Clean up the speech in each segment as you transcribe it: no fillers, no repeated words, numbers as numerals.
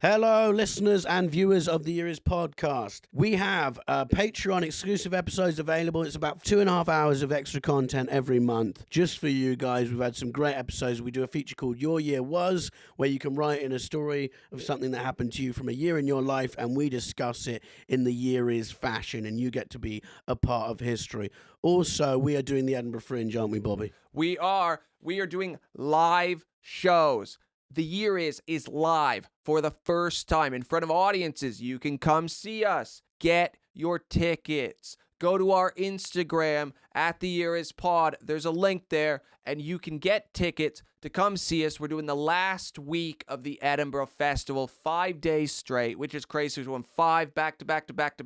Hello, listeners and viewers of the Year Is podcast. We have Patreon exclusive episodes available. It's about 2.5 hours of extra content every month just for you guys. We've had some great episodes. We do a feature called Your Year Was, where you can write in a story of something that happened to you from a year in your life, and we discuss it in the Year Is fashion, and you get to be a part of history. Also, we are doing the Edinburgh Fringe, aren't we, Bobby? We are doing live shows. The Year Is live for the first time in front of audiences. You can come see us. Get your tickets. Go to our Instagram at The Year Is Pod. There's a link there, and you can get tickets to come see us. We're doing the last week of the Edinburgh Festival, 5 days straight, which is crazy. We're doing 5 back-to-back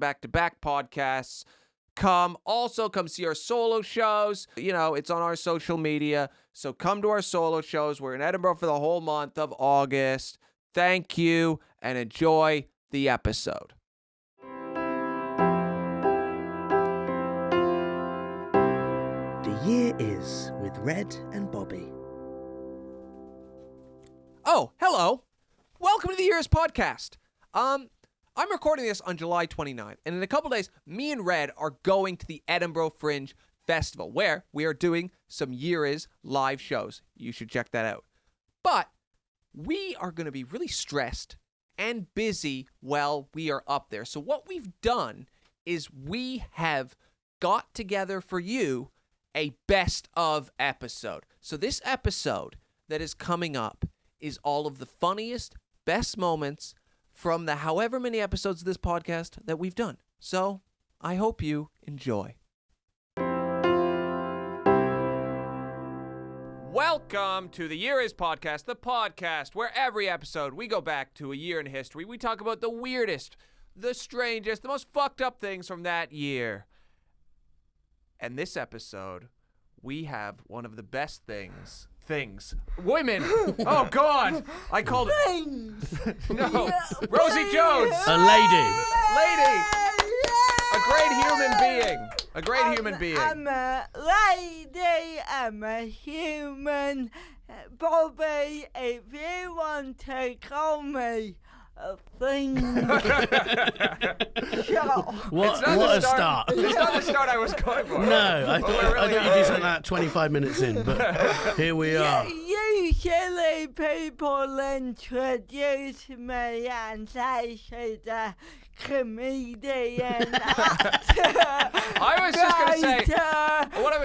podcasts. Come see our solo shows. You know, it's on our social media. So come to our solo shows. We're in Edinburgh for the whole month of August. Thank you and enjoy the episode. The Year Is with Red and Bobby. Oh, hello. Welcome to the Year Is podcast. I'm recording this on July 29th, and in a couple days, me and Red are going to the Edinburgh Fringe Festival, where we are doing some Year Is live shows. You should check that out. But we are going to be really stressed and busy while we are up there. So what we've done is we have got together for you a best of episode. So this episode that is coming up is all of the funniest, best moments from the however many episodes of this podcast that we've done. So I hope you enjoy. Welcome to the Year Is podcast, the podcast where every episode we go back to a year in history. We talk about the weirdest, the strangest, the most fucked up things from that year. And this episode, we have one of the best things. Women. Oh, God. I called it. No. Rosie Jones. A lady. A great human being. I'm a lady. I'm a human. Bobby, if you want to call me a thing. What a start. It's not the start I was going for. No, I thought you'd do something like that 25 minutes in, but here we are. Usually people introduce me and say she's a comedian, actor, I was just going to say what I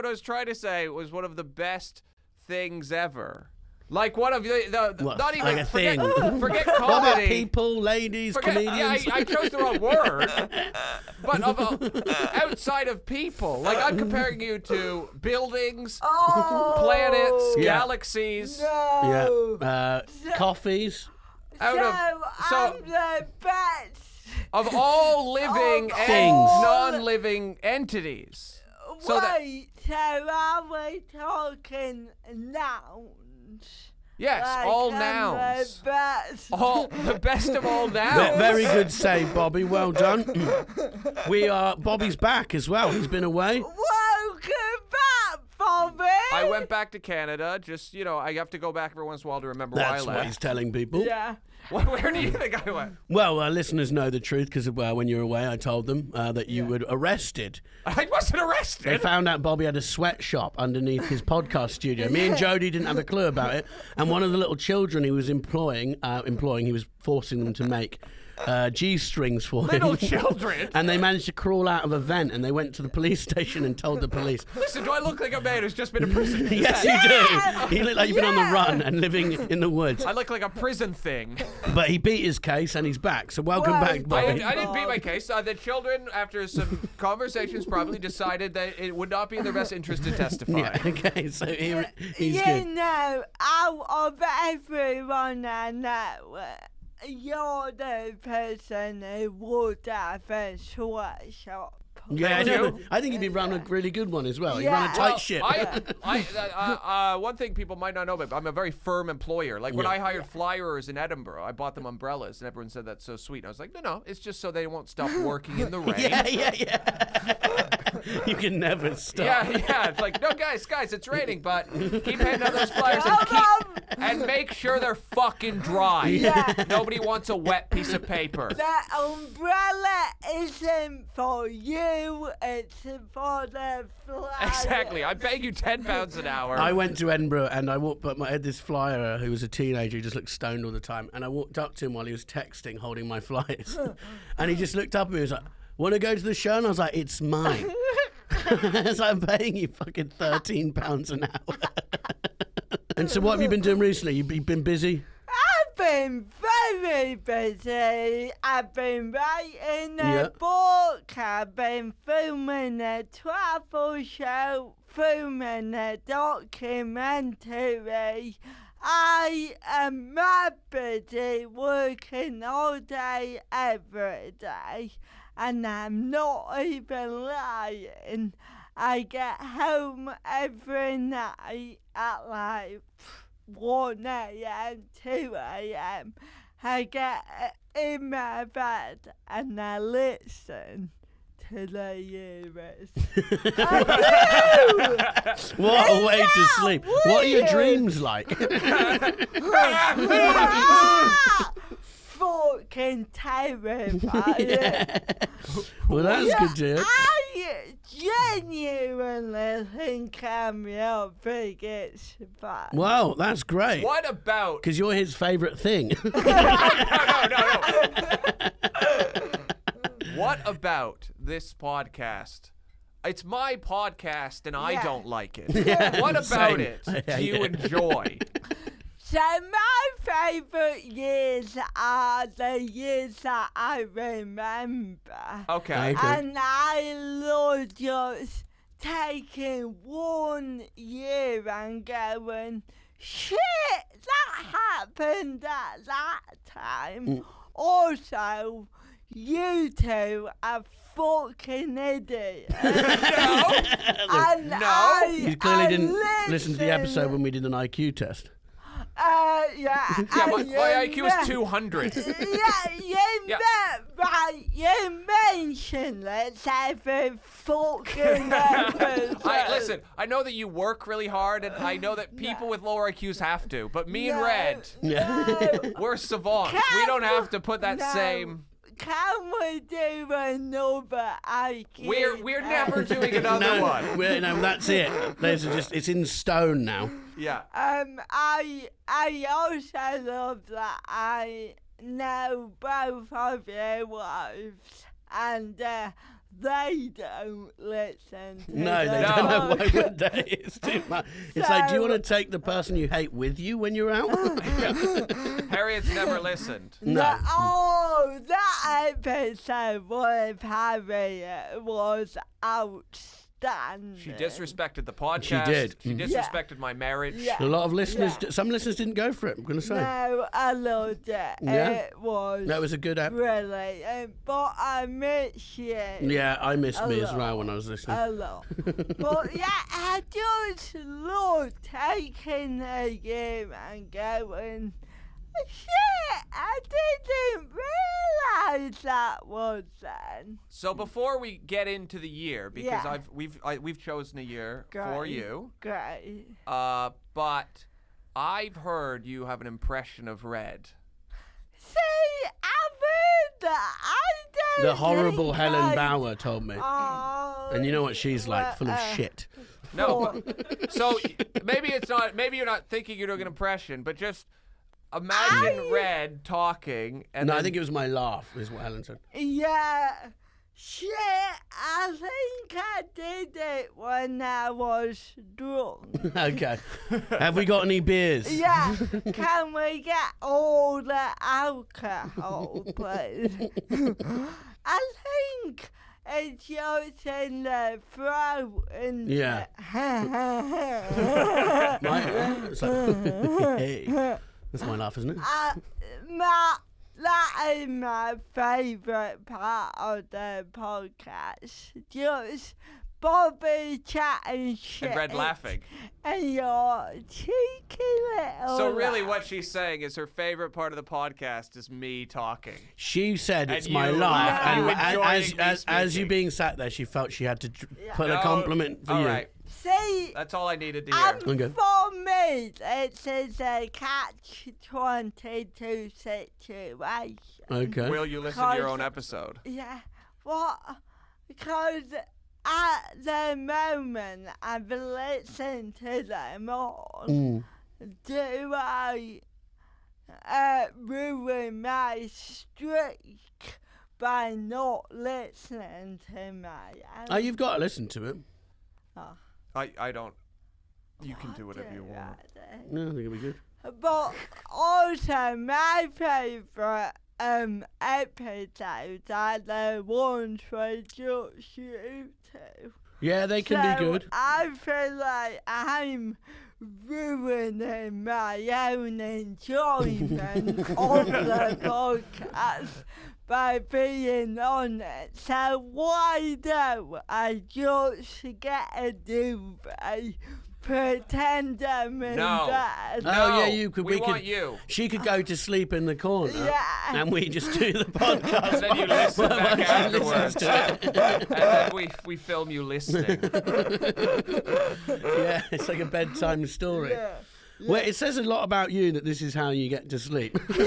was trying to say was one of the best things ever. Like one of the not even like a forget thing. Forget comedy. What about people, ladies, comedians? Yeah, I chose the wrong word. But outside of people, like I'm comparing you to buildings, planets, galaxies. No. Coffees. I'm the best Of all living and things. non-living entities. So are we talking nouns? Yes, like all I'm nouns. The best. All the best of all nouns. Very good save, Bobby. Well done. Bobby's back as well. He's been away. Welcome back, Bobby. I went back to Canada. Just, I have to go back every once in a while to remember why I That's left. what he's telling people. Yeah. Where do you think I went? Well, listeners know the truth because when you were away, I told them that you were arrested. I wasn't arrested. They found out Bobby had a sweatshop underneath his podcast studio. Me and Jody didn't have a clue about it. And one of the little children he was employing, he was forcing them to make G-strings for him. Little children? And they managed to crawl out of a vent, and they went to the police station and told the police. Listen, do I look like a man who's just been in prison? Yes, you do. You look like you've been on the run and living in the woods. I look like a prison thing. But he beat his case, and he's back. So welcome back, Bobby. I didn't beat my case. The children, after some conversations, probably decided that it would not be in their best interest to testify. Yeah, okay, so he's you good. know, out of everyone I know, you're the person who would have a sweatshop. Yeah, Thank I think he'd run a really good one as well. He'd Yeah. run a tight Well, ship. One thing people might not know, but I'm a very firm employer. Like when I hired flyers in Edinburgh, I bought them umbrellas, and everyone said that's so sweet. I was like, no, it's just so they won't stop working in the rain. Yeah. You can never stop. Yeah. It's like, no, guys, it's raining, but keep handing out those flyers and make sure they're fucking dry. Yeah. Nobody wants a wet piece of paper. The umbrella isn't for you, it's for the flyer. Exactly. I beg you £10 an hour. I went to Edinburgh and I had this flyer who was a teenager who just looked stoned all the time. And I walked up to him while he was texting, holding my flyers. And he just looked up at me and was like, want to go to the show? And I was like, it's mine. It's like, I'm paying you fucking £13 an hour. And so what have you been doing recently? You've been busy? I've been very busy. I've been writing a book. I've been filming a travel show, filming a documentary. I am mad busy, working all day, every day. And I'm not even lying. I get home every night at like 1 a.m, 2 a.m. I get in my bed and I listen to the Euros. What a way to sleep. What are your dreams like? Fucking terrifying. Well, that's good to hear. I genuinely think I'm your biggest fan. Wow, that's great. What about... Because you're his favourite thing. No. What about this podcast? It's my podcast and I don't like it. What about Same. it do you enjoy? So my favourite years are the years that I remember. Okay. And I love just taking 1 year and going, shit, that happened at that time. Also, you two are fucking idiots. No. You clearly didn't listen to the episode when we did an IQ test. Yeah, my IQ is 200. You mentioned it every fucking episode. Listen, I know that you work really hard, and I know that people with lower IQs have to, but me and Red, we're savants. We don't have to put that same... Can we do another IQ? We're never doing another one. No, that's it. It's in stone now. Yeah. I also love that I know both of your wives, and they don't listen to No, they don't know why would they. It's too much. It's like, do you want to take the person you hate with you when you're out? Harriet's never listened. No. Oh, that episode with Harriet was outstanding. She disrespected the podcast. She did. She disrespected my marriage. Yeah. A lot of listeners, some listeners didn't go for it, I'm going to say. No, I loved it. Yeah? It was That was a good app. brilliant. But I miss you. Yeah, I missed me as lot. well when I was listening. A lot. But yeah, I just love taking the game and going, shit, I didn't realise that was then. So before we get into the year, because Yeah. we've chosen a year for you, Great. but I've heard you have an impression of Red. See, I've heard that. I don't The horrible think Helen I- Bauer told me. Oh, And you know what she's like, full of shit. No, so maybe it's not. Maybe you're not thinking you're doing an impression, but just imagine Red talking. And No, then, I think it was my laugh, is what Helen said. Yeah. Shit, I think I did it when I was drunk. Okay. Have we got any beers? Yeah, can we get all the alcohol, please? I think it's just in the throat and Yeah. It's like, hey. That's my laugh, isn't it? that is my favourite part of the podcast. Just Bobby chatting shit. And Red laughing. And your cheeky little So really laugh. what she's saying is her favorite part of the podcast is me talking. She said it's And my you laugh, laugh. and You enjoying me as you speaking. being sat there, she felt she had to put a No, compliment for all you. right. See, That's all I needed to hear. Okay. for me, it is a catch-22 situation. Okay. Will you listen to your own episode? Yeah, what? Because at the moment I've listened to them all. Do I ruin my streak by not listening to my? Oh, you've got to listen to it. I don't. You can do whatever you want. No, I think it'll be good. But also, my favourite episodes are the ones where just you two. Yeah, they can be good. I feel like I'm ruining my own enjoyment of the podcast by being on it. So why don't I just get a duvet, pretend I'm in No. bed? Oh, yeah, you could. We We want could. you. She could go to sleep in the corner, Yeah. and we just do the podcast. And then you listen while back she afterwards. listens to it. And then we film you listening. Yeah, it's like a bedtime story. Yeah. Well, it says a lot about you that this is how you get to sleep. Because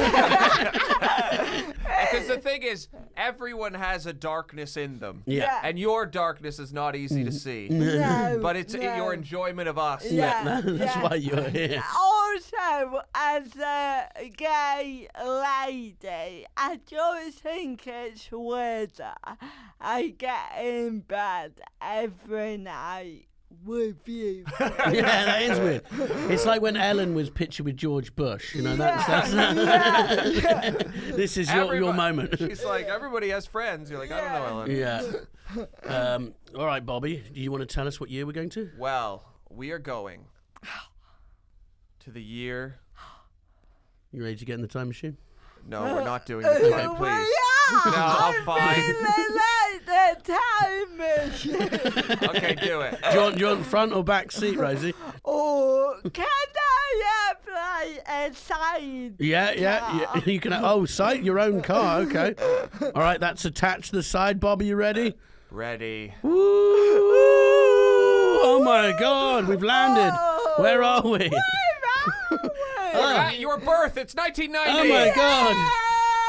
the thing is, everyone has a darkness in them. Yeah. And your darkness is not easy to see. No, But it's no. your enjoyment of us. Yeah. That's why you're here. Also, as a gay lady, I just think it's weird that I get in bed every night with you. Yeah, that is weird. It's like when Ellen was pictured with George Bush. You know, that's this is your moment. She's like, everybody has friends. You're like, I don't know, Ellen. Yeah. All right, Bobby. Do you want to tell us what year we're going to? Well, we are going to the year. You ready to get in the time machine? No, we're not doing the time, please. No, I'll find. The time machine. Okay, do it. Do you want front or back seat, Rosie? Oh, can I play a side? Yeah. You can. Oh, side your own car. Okay. All right, that's attached to the side. Bobby, you ready? Ready. Woo! Oh my God, we've landed. Where are we? We're at your birth. It's 1990. Oh my God.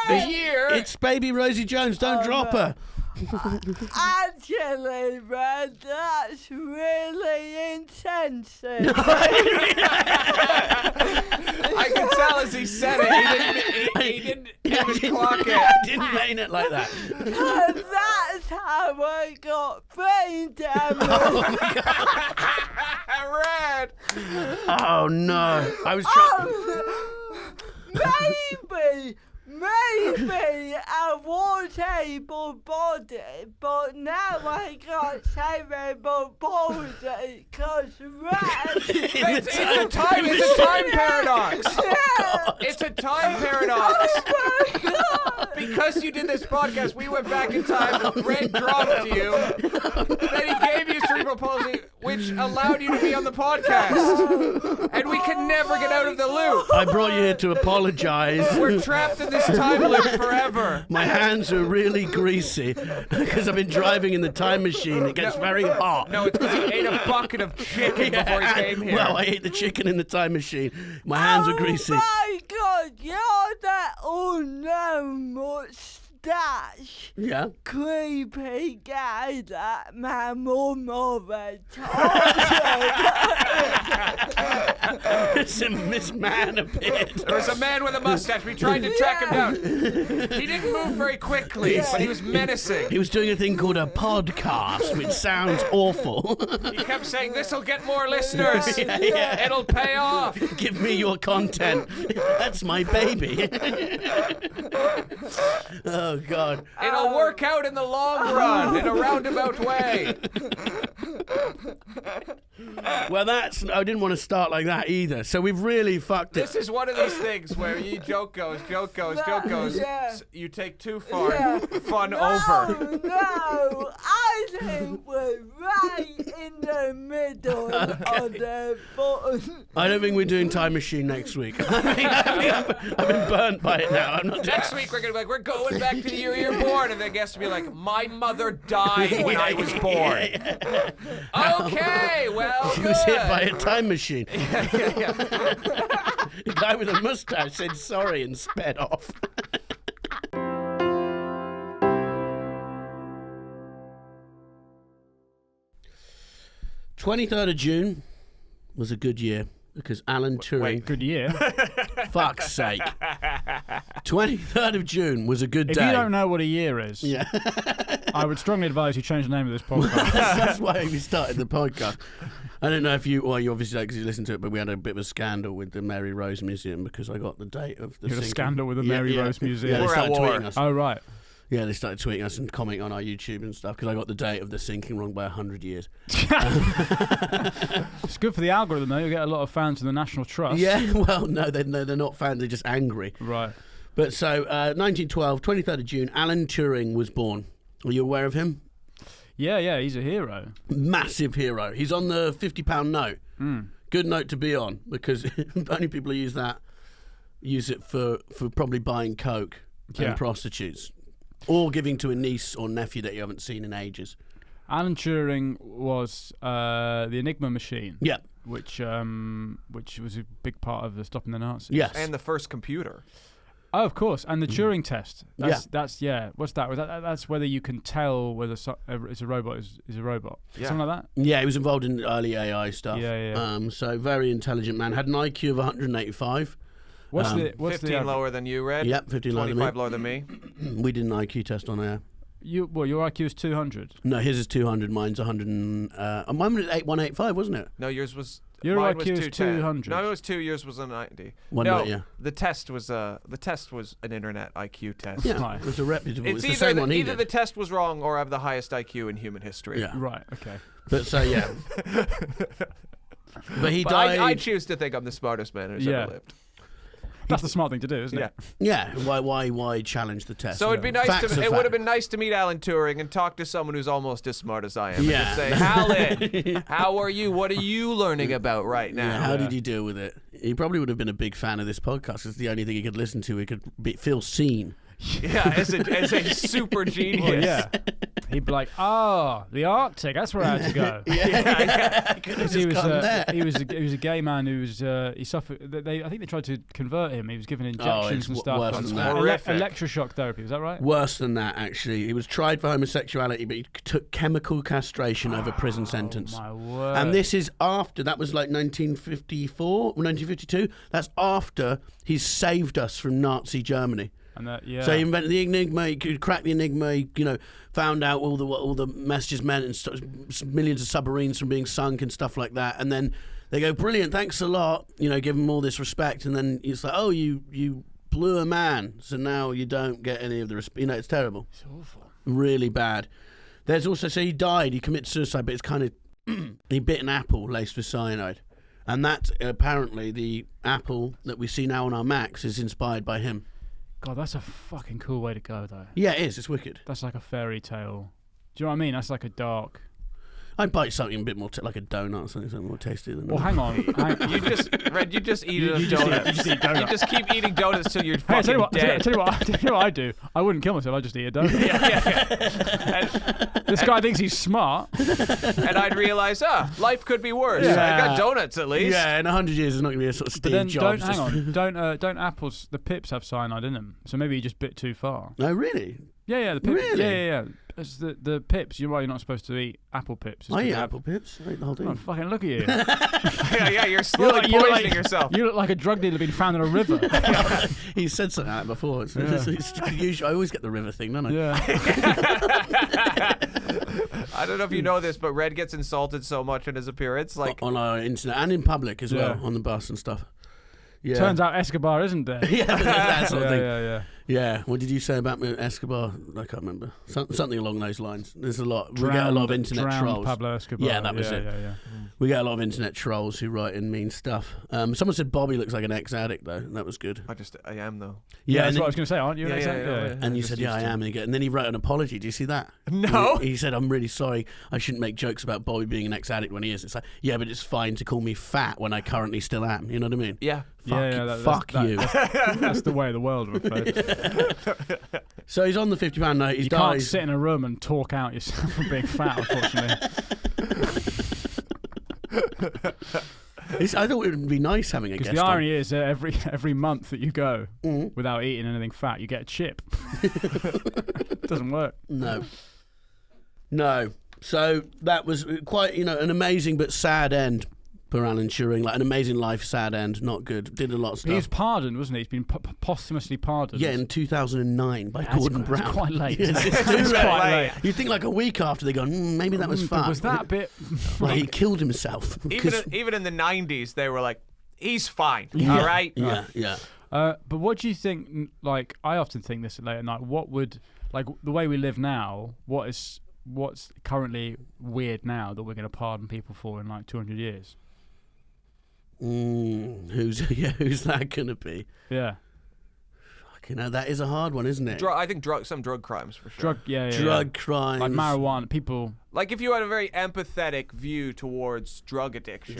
The year. It's baby Rosie Jones. Don't drop her. Actually, Red, that's really insensitive. I can tell as he said it. He didn't even clock it. I didn't mean it like that. That's how I got brain damage. Red. Oh no. I was trying. Maybe I was able-bodied, but now I got cerebral palsy because It's a time paradox. It's a time paradox. Because you did this podcast, we went back in time. Red dropped you. Then he gave you cerebral palsy, which allowed you to be on the podcast. And we can never get out of the loop. I brought you here to apologize. We're trapped in this time loop forever. My hands are really greasy because I've been driving in the time machine. It gets very hot. No, it's because he ate a bucket of chicken before he came here. Well, I ate the chicken in the time machine. My hands are greasy. Oh my God, you're that unknown mustache. Yeah. Creepy guy that my mum always told This man appeared. There was a man with a mustache. We tried to track him down. He didn't move very quickly, but he was menacing. He was doing a thing called a podcast, which sounds awful. He kept saying, "This'll get more listeners. Yeah. It'll pay off." Give me your content. That's my baby. Oh, God. It'll work out in the long run, in a roundabout way. Well, I didn't want to start like that either. So we've really fucked it. This is one of these things where you joke goes. Yeah. You take too far. Yeah. Fun No, over. no, I think we're right in the middle of the button. I don't think we're doing Time Machine next week. I think I've been burnt by it now. I'm not Next week we're gonna be like, we're going back to the year you're born, and the guest will be like, my mother died when I was born. Okay, well, She good. was hit by a time machine. Yeah. The guy with a mustache said sorry and sped off. 23rd of June was a good year because Alan Turing. Good year. Fuck's sake. 23rd of June was a good If day. you don't know what a year is, Yeah. I would strongly advise you change the name of this podcast. That's why we started the podcast. I don't know if you obviously don't because you listened to it, but we had a bit of a scandal with the Mary Rose Museum because I got the date of the You had a sinking. scandal with the Mary Rose Museum. Yeah, they We're at started war. tweeting us. Oh, right. Yeah, they started tweeting us and commenting on our YouTube and stuff because I got the date of the sinking wrong by 100 years. It's good for the algorithm, though. You'll get a lot of fans of the National Trust. Yeah, well, no, they're not fans. They're just angry. Right. But so, 1912, 23rd of June, Alan Turing was born. Are you aware of him? Yeah, he's a hero. Massive hero. He's on the £50 note. Mm. Good note to be on because only people who use it for probably buying coke Yeah. and prostitutes. Or giving to a niece or nephew that you haven't seen in ages. Alan Turing was the Enigma machine. Yeah. Which was a big part of the stopping the Nazis. Yes. And the first computer. Oh, of course, and the Turing test. That's Yeah. What's that? That's whether you can tell whether it's a robot is a robot. Yeah. Something like that. Yeah, he was involved in early AI stuff. Yeah. So very intelligent man. Had an IQ of 185. What's 15 the lower than you, Red. Yep, 15 lower than 25 me. lower than me. We did an IQ test on air. Your IQ is 200. No, his is 200. Mine's 100. Mine was 185, wasn't it? No, yours was. Your mine IQ was is 210. 200. No, it was 2. Yours was a 90. One no, note, yeah. the test was an internet IQ test. Yeah, Right. it was a reputable. It's the same one he either did. the test was wrong or I have the highest IQ in human history. Yeah. Right. Okay. But so yeah. But he But died. I choose to think I'm the smartest man who's Yeah. ever lived. That's the smart thing to do, isn't Yeah. it? Yeah. Why challenge the test? So it'd be nice Facts to. are It would have facts. been nice to meet Alan Turing and talk to someone who's almost as smart as I am. Yeah. And just say, Alan, how are you? What are you learning about right now? Yeah, how did you deal with it? He probably would have been a big fan of this podcast. It's the only thing he could listen to. He could feel seen. Yeah, as a super genius. Well, yeah. He'd be like, the Arctic. That's where I had to go. Because He was a gay man who was he suffered. I think they tried to convert him. He was given injections it's and stuff. worse than that. Horrific. Electroshock therapy. Was that right? Worse than that, actually. He was tried for homosexuality, but he took chemical castration over prison sentence. My word. And this is after, that was like 1954, 1952. That's after he's saved us from Nazi Germany. And that, yeah. So he invented the Enigma, he could crack the Enigma, he, found out what all the messages meant and millions of submarines from being sunk and stuff like that. And then they go, brilliant, thanks a lot, give him all this respect. And then it's like, oh, you blew a man, so now you don't get any of the respect. It's terrible. It's awful. Really bad. There's also, so he died, he committed suicide, but it's kind of, he bit an apple laced with cyanide. And that, apparently, the apple that we see now on our Macs is inspired by him. God, that's a fucking cool way to go, though. Yeah, it is. It's wicked. That's like a fairy tale. Do you know what I mean? That's like a dark. I'd bite something a bit more, like a donut or something more tasty than Well, that. hang on. You just eat You enough just eat- donuts. you just eat donuts. You just keep eating donuts till you're Hey, I fucking tell dead. you what I do. I wouldn't kill myself. I'd just eat a donut. Yeah. This guy thinks he's smart. And I'd realize, life could be worse. Yeah. I got donuts at least. Yeah, in 100 years, there's not going to be a sort of But Steve then Jobs. hang on. Don't apples, the pips have cyanide in them. So maybe he just bit too far. No, really? Yeah, the pips. Really? Yeah. It's the pips. You're right, you're not supposed to eat apple pips. It's I 'cause eat they have- apple pips. I eat the whole Oh, thing. fucking look at you. yeah, you're slowly poisoning yourself. You look like a drug dealer being found in a river. He said something like that before. I always get the river thing, don't I? Yeah. I don't know if you know this, but Red gets insulted so much in his appearance. Like, On our internet and in public as well, Yeah. on the bus and stuff. Yeah. Turns out Escobar isn't there. yeah, that sort of thing. Yeah. Yeah. What did you say about Escobar? I can't remember. Something along those lines. There's a lot. We get a lot of internet trolls. Pablo Escobar. Yeah, that was it. Yeah. We get a lot of internet trolls who write in mean stuff. Someone said Bobby looks like an ex-addict, though. And that was good. I am, though. Yeah, that's and what I was going to say, aren't you? Yeah. And you said, yeah, I am. And then he wrote an apology. Do you see that? No. He said, I'm really sorry. I shouldn't make jokes about Bobby being an ex-addict when he is. It's like, yeah, but it's fine to call me fat when I currently still am. You know what I mean? Yeah. Fuck you. That's the way of the world, I'm afraid. So he's on the £50 note. You can't sit in a room and talk out yourself from being fat, unfortunately. I thought it would be nice having a guest. Because the irony is, every month that you go without eating anything fat, you get a chip. Doesn't work. No. So that was quite, an amazing but sad end for Alan Turing. Like an amazing life, sad end, not good. Did a lot of stuff. He was pardoned, wasn't he? He's been posthumously pardoned. Yeah, in 2009 by Gordon Brown. That's quite late. It's quite late. You'd think like a week after they go, maybe that was fun. Was that a bit... Well, he killed himself. Even in the 90s, they were like, he's fine. Yeah, all right? Yeah. But what do you think, like, I often think this late at night, what would, like, the way we live now, what's currently weird now that we're going to pardon people for in, like, 200 years? Who's that going to be? Yeah. That is a hard one, isn't it? I think some drug crimes, for sure. Drug crimes. Like marijuana, people... Like, if you had a very empathetic view towards drug addiction,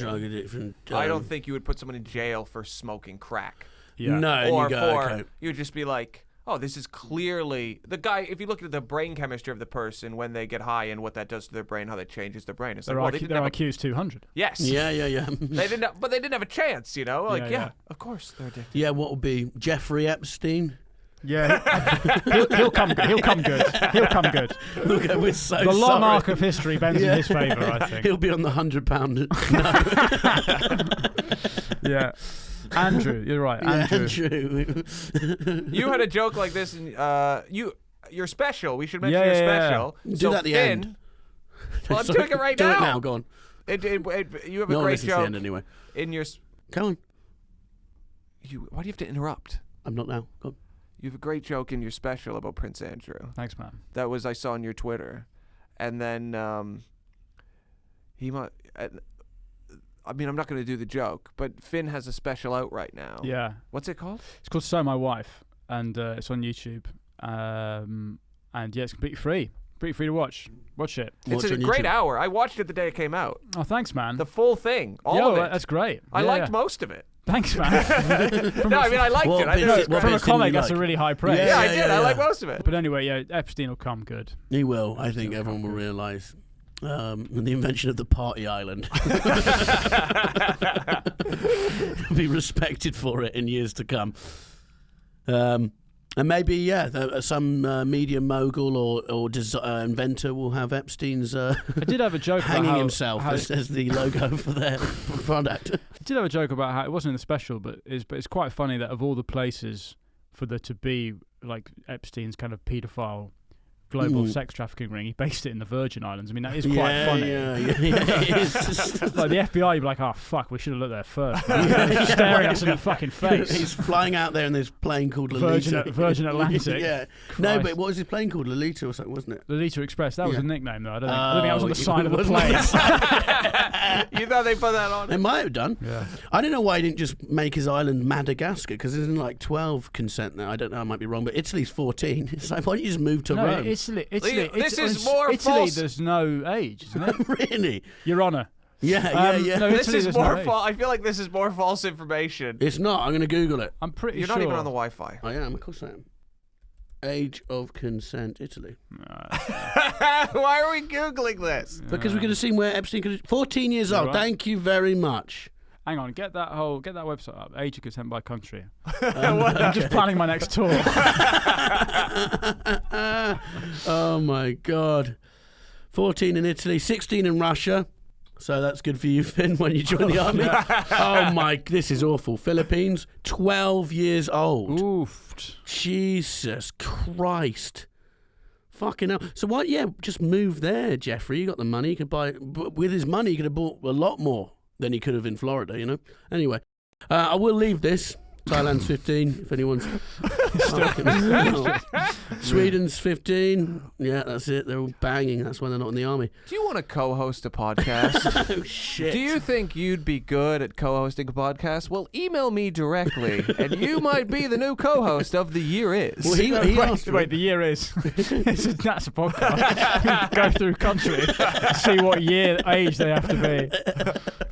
I don't think you would put someone in jail for smoking crack. Yeah. No, or you would just be like, oh, this is clearly the guy. If you look at the brain chemistry of the person when they get high and what that does to their brain, how that changes their brain, it's their like, their IQ is 200. Yes. Yeah. They didn't have a chance, Like, of course they're addicted. Yeah, what would be Jeffrey Epstein? Yeah, he'll come good. He'll come good. Okay, we're so the long sorry. arc of history bends in his favour, I think. He'll be on the £100 No. Yeah. Andrew, you're right. Andrew. You had a joke like this, and your special. We should mention your special. Do so that at the Finn, end. Well, I'm doing it right now. Do it now. Go on. You have a no great joke. joke To the end anyway. in your. Come on. Why do you have to interrupt? I'm not now. Go on. You have a great joke in your special about Prince Andrew. Thanks, man. That was I saw on your Twitter, and then he might. I mean, I'm not going to do the joke, but Finn has a special out right now. Yeah. What's it called? It's called So My Wife, and it's on YouTube. And yeah, it's completely free. Pretty free to watch. Watch it. It's a great hour. I watched it the day it came out. Oh, thanks, man. The full thing. All of it. That's great. I liked most of it. Thanks, man. No, I mean, I liked it. From a comic, that's a really high praise. Yeah, I did. I like most of it. But anyway, yeah, Epstein will come good. He will. I think everyone will realise. The invention of the party island. Be respected for it in years to come. And maybe, some media mogul or inventor will have Epstein's I did have a joke hanging about himself as the logo for their product. I did have a joke about how it wasn't in the special, but it's quite funny that of all the places for there to be like Epstein's kind of paedophile global sex trafficking ring, he based it in the Virgin Islands. I mean, that is quite funny. Yeah. It is just like the FBI, you'd be like, oh fuck, we should have looked there first. He's staring us in the fucking face. He's flying out there in this plane called Lolita. Virgin Atlantic. Yeah. Christ. No, but what was his plane called? Lolita or something, wasn't it? Lolita Express. That was a nickname, though. I don't think that was on the side of the plane. You thought they put that on? They might have done. Yeah. I don't know why he didn't just make his island Madagascar, because there's like 12 consent now. I don't know, I might be wrong, but Italy's 14. It's like, why don't you just move to Rome? Italy. This is more Italy, false. there's no age, isn't it? Really? Your Honour. Yeah. No, This Italy, is there's more no age. false. I feel like this is more false information. It's not. I'm going to Google it. I'm pretty You're sure. not even on the Wi-Fi. I am. Of course I am. Age of consent, Italy. Why are we Googling this? Because we could have seen where Epstein could have... 14 years old. Right. Thank you very much. Hang on, get that website up. Age of consent by country. I'm just planning my next tour. Oh my God. 14 in Italy, 16 in Russia. So that's good for you, Finn, when you join the army. Oh my, this is awful. Philippines, 12 years old. Oof. Jesus Christ. Fucking hell. So what? Yeah, just move there, Jeffrey. You got the money. You could buy... With his money, you could have bought a lot more than he could have in Florida, you know? Anyway, I will leave this. Thailand's 15, if anyone's Fucking hell. Sweden's 15. Yeah, that's it. They're all banging. That's why they're not in the army. Do you want to co-host a podcast? Oh, shit. Do you think you'd be good at co-hosting a podcast? Well, email me directly, and you might be the new co-host of The Year Is. Well, he asked for Wait, it. The Year Is. That's a podcast. Go through country, see what age they have to be.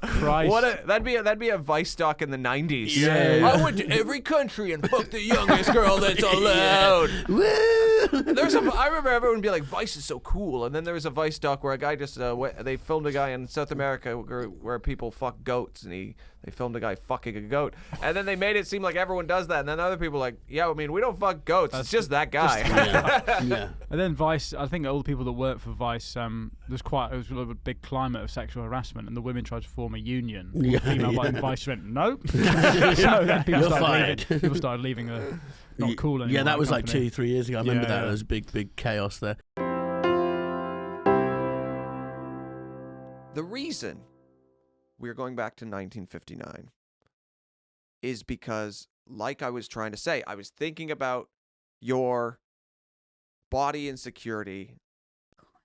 Christ. That'd be a Vice doc in the 90s. Yeah. I went to every country and fucked the youngest girl that's allowed. Woo! I remember everyone would be like, Vice is so cool. And then there was a Vice doc where a guy just, they filmed a guy in South America where people fuck goats, and they filmed a guy fucking a goat. And then they made it seem like everyone does that. And then other people were like, yeah, I mean, we don't fuck goats. It's just that guy. Yeah. And then Vice, I think all the people that worked for Vice, it was a big climate of sexual harassment, and the women tried to form a union. Yeah, Female yeah. like Vice went, no. So then You're fired. people started leaving not cool anymore. Yeah, that was like company. 2-3 years ago. I remember Yeah, that. yeah. There was big chaos there. The reason we're going back to 1959 is because, like I was trying to say, I was thinking about your body insecurity.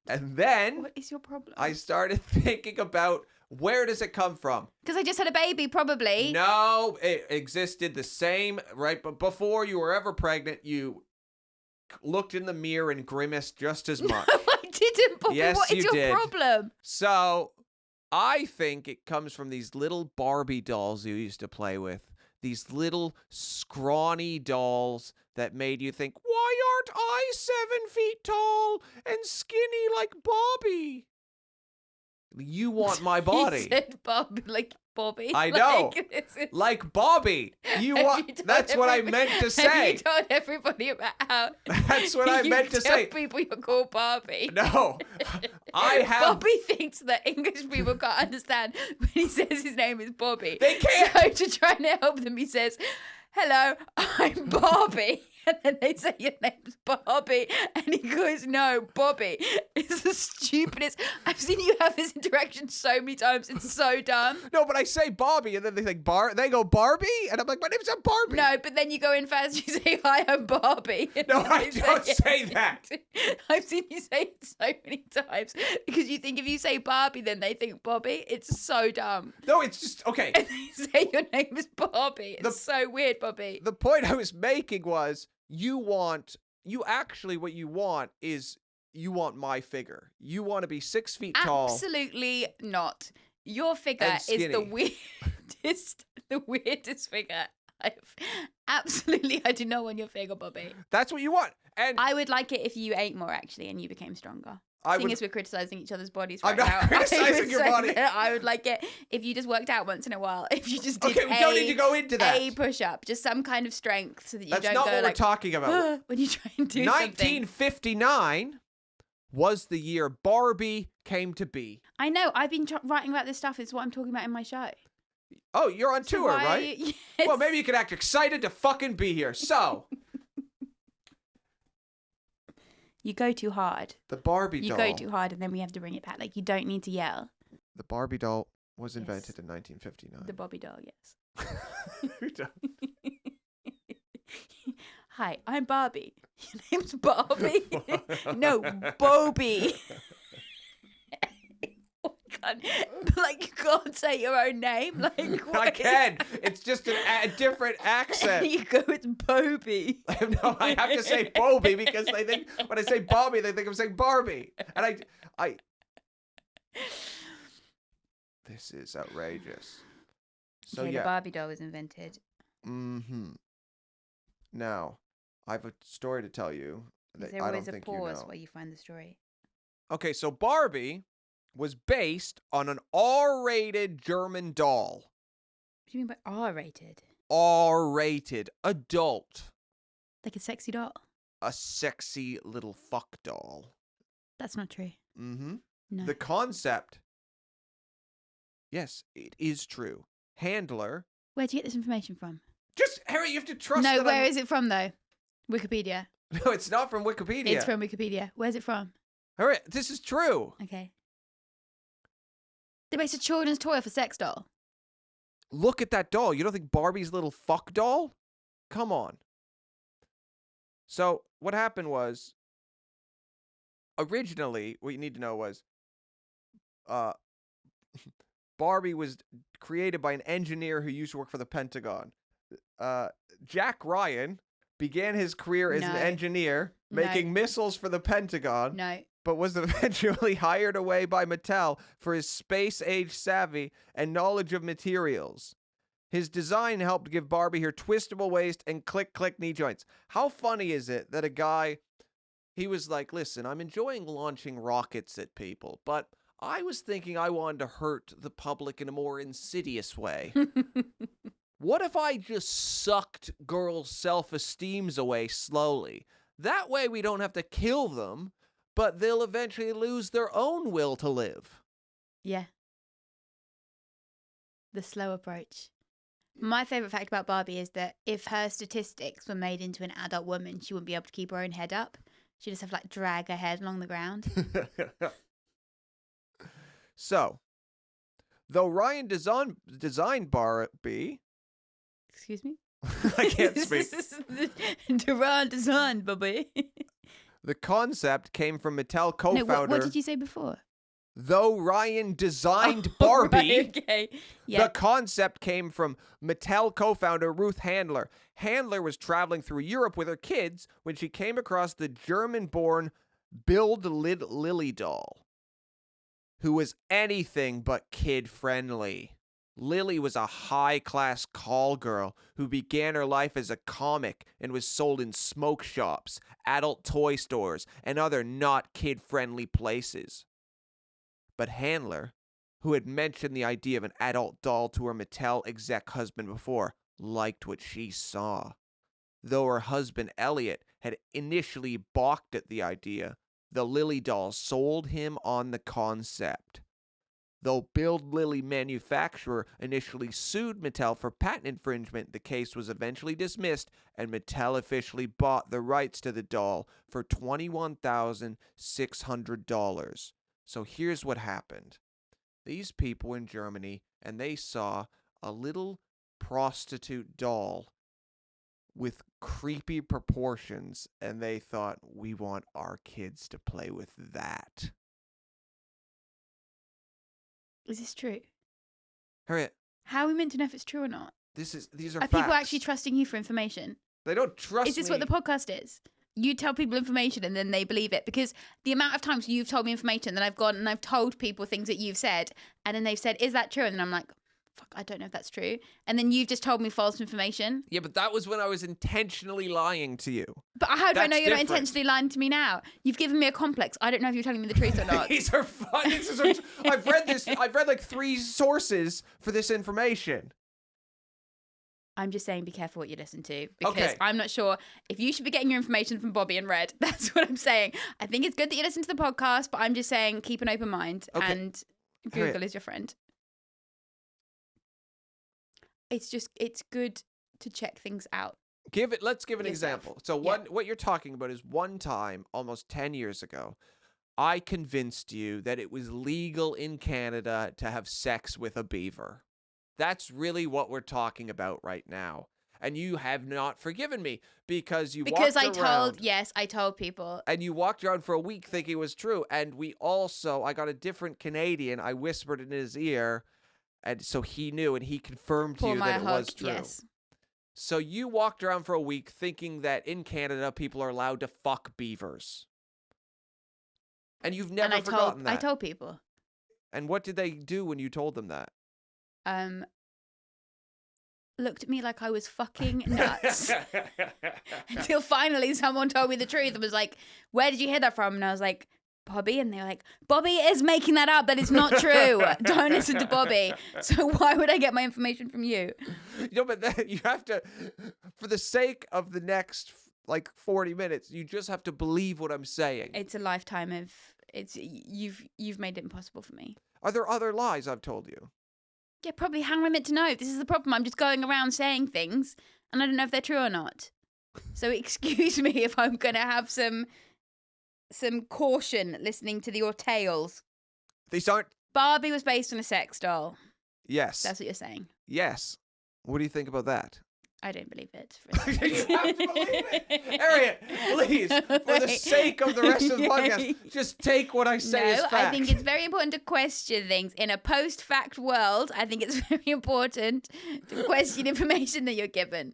And then What is your problem? I started thinking about, where does it come from? Because I just had a baby, probably. No, it existed the same, right? But before you were ever pregnant, you looked in the mirror and grimaced just as much. I didn't, Bobby. Yes, What is you your did. problem? So I think it comes from these little Barbie dolls you used to play with. These little scrawny dolls that made you think, why aren't I 7 feet tall and skinny like Bobby? You want my You body. said Bobby, like Bobby. I know. Like, this is- Like Bobby. You Have want you told that's what I everybody- meant to Have say. you told everybody about how That's what I you meant to tell say. people you're called Barbie? No. I have Bobby thinks that English people can't understand when he says his name is Bobby. They can't. So to try and help them, he says, "Hello, I'm Barbie." And then they say, "Your name's Barbie." And he goes, "No, Bobby." It's the stupidest. I've seen you have this interaction so many times. It's so dumb. No, but I say Bobby, and then they think they go Barbie, and I'm like, my name's not Barbie. No, but then you go in first, you say, "Hi, I'm Barbie." And No, then I you don't say that. I've seen you say it so many times because you think if you say Barbie, then they think Bobby. It's so dumb. No, it's just okay. And they say your name is Barbie. It's so weird, Bobby. The point I was making was, what you want is, you want my figure. You want to be 6 feet tall. Absolutely not. Your figure And is the skinny. weirdest figure. I do not want your figure, Bobby. That's what you want. And I would like it if you ate more, actually, and you became stronger. I Seeing would- as we're criticizing each other's bodies I'm right not now, criticizing I would your say body. that I would like it if you just worked out once in a while. If you just did okay, we don't need to go into that. a push-up, just some kind of strength, so that you That's don't not go what like we're talking about. when you try and do something. 1959 was the year Barbie came to be. I know. I've been writing about this stuff. It's what I'm talking about in my show. Oh, you're on So tour, why- right? Yes. Well, maybe you could act excited to fucking be here. So, You go too hard. the Barbie You doll. go too hard, and then we have to bring it back. Like, you don't need to yell. The Barbie doll was Yes. invented in 1959. The Bobby doll, yes. You don't. Hi, I'm Barbie. Your name's Barbie? No, Bobby. Oh, God. Like, you can't say your own name. Like, I what? can. It's just a different accent. You go, it's Bobby. No, I have to say Bobby because they think when I say Bobby, they think I'm saying Barbie, and I. This is outrageous. So Okay, yeah. the Barbie doll was invented. Mm-hmm. Now, I have a story to tell you Is that there I don't always a think you pause know. while you find the story? Okay, so Barbie was based on an R-rated German doll. What do you mean by R-rated? R-rated, adult, Like a sexy doll? a sexy little fuck doll. That's not true. Mm-hmm. No. The concept, yes, it is true. Handler, Where do you get this information from? just Harry, you have to trust. No, that where I'm- is it from, though? Wikipedia. No, it's not from Wikipedia. It's from Wikipedia. Where's it from? Harry, this is true. Okay. They based a children's toy off a sex doll. Look at that doll. You don't think Barbie's little fuck doll? Come on. So what happened was, originally, what you need to know was, Barbie was created by an engineer who used to work for the Pentagon. Jack Ryan began his career as an No. engineer No. making missiles for the Pentagon, No. but was eventually hired away by Mattel for his space-age savvy and knowledge of materials. His design helped give Barbie her twistable waist and click-click knee joints. How funny is it that a guy, he was like, listen, I'm enjoying launching rockets at people, but I was thinking I wanted to hurt the public in a more insidious way. What if I just sucked girls' self-esteems away slowly? That way we don't have to kill them, but they'll eventually lose their own will to live. Yeah. The slow approach. My favourite fact about Barbie is that if her statistics were made into an adult woman, she wouldn't be able to keep her own head up. She'd just have to drag her head along the ground. So, though Ryan designed Barbie... Excuse me? I can't speak. Duran design, Barbie. The concept came from Mattel No, co-founder... what did you say before? Though Ryan designed Oh, Barbie... right, okay. Yeah. The concept came from Mattel co-founder Ruth Handler. Handler was traveling through Europe with her kids when she came across the German-born Bild Lily doll, who was anything but kid-friendly. Lily was a high-class call girl who began her life as a comic and was sold in smoke shops, adult toy stores, and other not kid-friendly places. But Handler, who had mentioned the idea of an adult doll to her Mattel exec husband before, liked what she saw. Though her husband Elliot had initially balked at the idea, the Lily doll sold him on the concept. Though Build Lily manufacturer initially sued Mattel for patent infringement, the case was eventually dismissed and Mattel officially bought the rights to the doll for $21,600. So here's what happened. These people were in Germany and they saw a little prostitute doll with creepy proportions and they thought, we want our kids to play with that. Is this true? Harriet, How are we meant to know if it's true or not? these are Are facts. people actually trusting you for information? They don't trust me. Is this what the podcast is? You tell people information and then they believe it. Because the amount of times you've told me information, then I've gone and I've told people things that you've said, and then they've said, is that true? And then I'm like, fuck, I don't know if that's true. And then you've just told me false information. Yeah, but that was when I was intentionally lying to you. But how do I That's know you're not different. intentionally lying to me now? You've given me a complex. I don't know if you're telling me the truth or not. These are fun. I've read this. I've read like 3 sources for this information. I'm just saying be careful what you listen to, because Okay. I'm not sure if you should be getting your information from Bobby and Red. That's what I'm saying. I think it's good that you listen to the podcast, but I'm just saying keep an open mind Okay. and Google Harriet. is your friend. It's good to check things out. Let's give an Yourself. example. So Yeah. what you're talking about is one time, almost 10 years ago, I convinced you that it was legal in Canada to have sex with a beaver. That's really what we're talking about right now. And you have not forgiven me because you Because walked around. I told people. And you walked around for a week thinking it was true. And I got a different Canadian. I whispered in his ear. And so he knew and he confirmed to Pour you my that it hug. was true. Yes. So you walked around for a week thinking that in Canada people are allowed to fuck beavers. And you've never And forgotten that. I told people. And what did they do when you told them that? Looked at me like I was fucking nuts. Until finally someone told me the truth and was like, where did you hear that from? And I was like, Bobby. And they were like, Bobby is making that up. That is not true. Don't listen to Bobby. So why would I get my information from you? But then you have to, for the sake of the next 40 minutes, you just have to believe what I'm saying. It's a lifetime of you've made it impossible for me. Are there other lies I've told you? Yeah, probably. How am I meant to know? This is the problem. I'm just going around saying things and I don't know if they're true or not. So excuse me if I'm gonna have some caution listening to your tales. These aren't. Barbie was based on a sex doll. Yes. That's what you're saying. Yes. What do you think about that? I don't believe it. You have to believe it. Harriet, please, for the sake of the rest of the podcast, just take what I say as fact. I think it's very important to question things. In a post-fact world, I think it's very important to question information that you're given.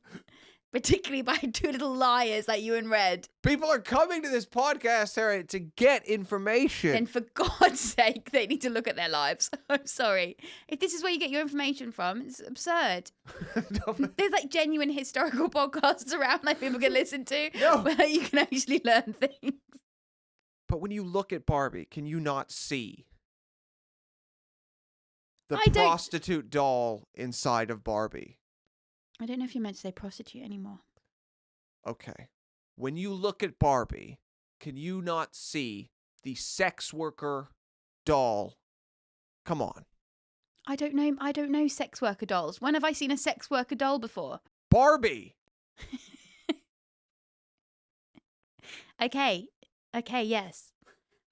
Particularly by two little liars like you and Red. People are coming to this podcast, Harriet, to get information. And for God's sake, they need to look at their lives. I'm sorry. If this is where you get your information from, it's absurd. There's like genuine historical podcasts around that people can listen to where you can actually learn things. But when you look at Barbie, can you not see the prostitute doll inside of Barbie? I don't know if you're meant to say prostitute anymore. Okay. When you look at Barbie, can you not see the sex worker doll? Come on. I don't know sex worker dolls. When have I seen a sex worker doll before? Barbie. Okay, yes.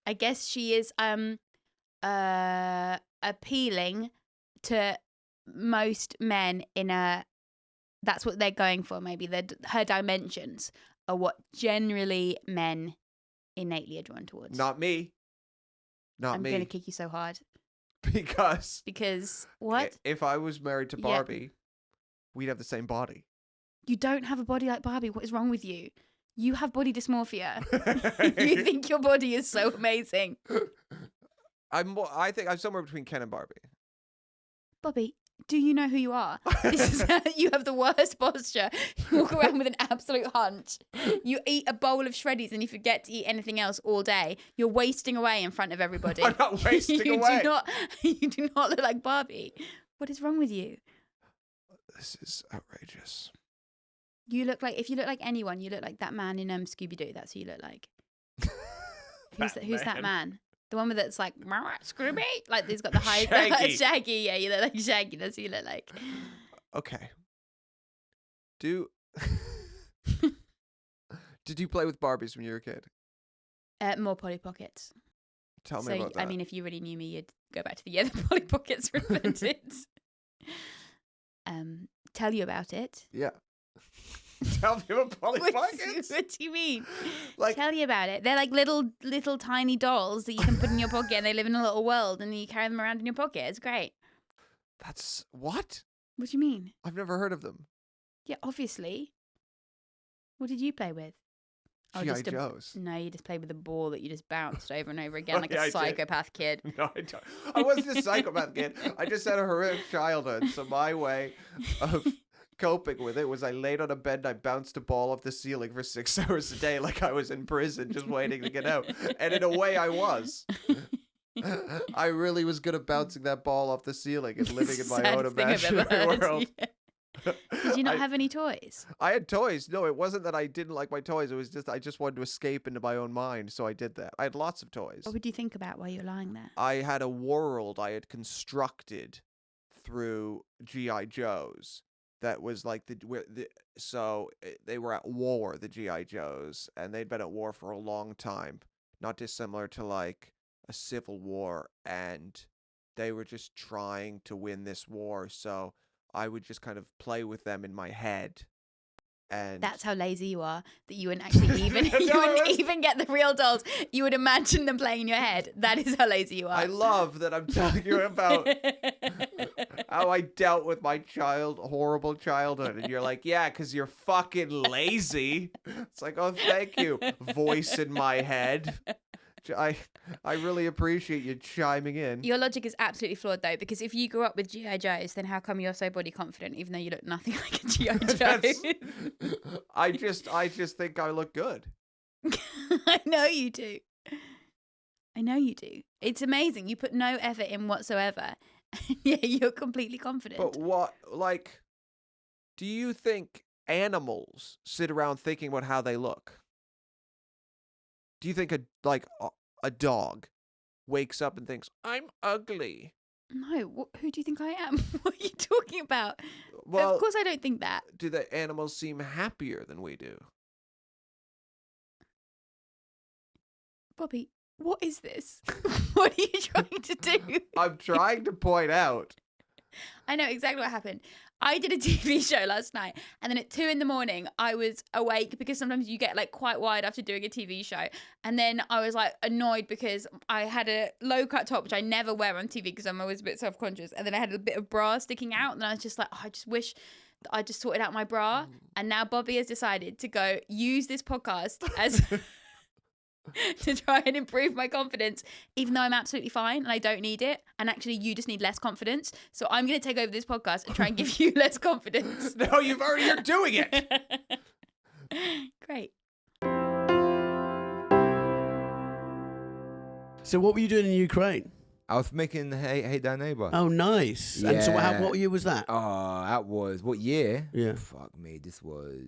I guess she is appealing to most men in a... That's what they're going for, maybe. Her dimensions are what generally men innately are drawn towards. Not me. I'm going to kick you so hard. Because what? If I was married to Barbie, we'd have the same body. You don't have a body like Barbie. What is wrong with you? You have body dysmorphia. You think your body is so amazing. I think I'm somewhere between Ken and Barbie. Bobby, do you know who you are? You have the worst posture. You walk around with an absolute hunch. You eat a bowl of shreddies and you forget to eat anything else all day. You're wasting away in front of everybody. I'm not wasting away. You do not look like Barbie. What is wrong with you? This is outrageous. You look like, if you look like anyone, you look like that man in Scooby-Doo. That's who you look like. Who's that man? The one with it's like Scooby, like he's got the high Shaggy. Yeah, you look like Shaggy. That's who you look like. Okay. Did you play with Barbies when you were a kid? More Polly Pockets. Tell me about that. I mean, if you really knew me, you'd go back to the year the Polly Pockets were invented. Tell you about it. Yeah. Tell me about Polly Pockets. What do you mean? Like, tell you about it. They're like little tiny dolls that you can put in your pocket, and they live in a little world, and you carry them around in your pocket. It's great. That's what? What do you mean? I've never heard of them. Yeah, obviously. What did you play with? G.I. Joes. No, you just played with a ball that you just bounced over and over again like a psychopath kid. No, I don't. I wasn't a psychopath kid. I just had a horrific childhood. So my way of coping with it was I laid on a bed and I bounced a ball off the ceiling for 6 hours a day like I was in prison just waiting to get out. And in a way I was. I really was good at bouncing that ball off the ceiling and living in my own imaginary world. Yeah. Did you not have any toys? I had toys. No, it wasn't that I didn't like my toys. It was just I just wanted to escape into my own mind, so I did that. I had lots of toys. What would you think about while you were lying there? I had a world I had constructed through G.I. Joes that was like they were at war, the G.I. Joes, and they'd been at war for a long time, not dissimilar to like a civil war, and they were just trying to win this war, so I would just kind of play with them in my head. And that's how lazy you are, that you wouldn't actually even get the real dolls. You would imagine them playing in your head. That is how lazy you are. I love that I'm telling you about how I dealt with my horrible childhood. And you're like, yeah, because you're fucking lazy. It's like, oh, thank you. Voice in my head. I really appreciate you chiming in. Your logic is absolutely flawed, though, because if you grew up with G.I. Joes, then how come you're so body confident, even though you look nothing like a G.I. Joe? I just think I look good. I know you do. It's amazing. You put no effort in whatsoever. Yeah, you're completely confident. But what, like, do you think animals sit around thinking about how they look? Do you think a dog wakes up and thinks, I'm ugly? No, who do you think I am? What are you talking about? Well, of course I don't think that. Do the animals seem happier than we do? Bobby, what is this? What are you trying to do? I'm trying to point out. I know exactly what happened. I did a TV show last night, and then at 2 a.m, I was awake because sometimes you get like quite wide after doing a TV show. And then I was like annoyed because I had a low cut top, which I never wear on TV because I'm always a bit self conscious. And then I had a bit of bra sticking out, and I was just like, I just wish that I just sorted out my bra. And now Bobby has decided to go use this podcast as to try and improve my confidence, even though I'm absolutely fine and I don't need it. And actually, you just need less confidence. So I'm going to take over this podcast and try and give you less confidence. No, you're doing it. Great. So what were you doing in Ukraine? I was making Hey Thy Neighbor. Oh, nice. And so Yeah. what year was that? Oh, that was what year? Yeah. Fuck me, this was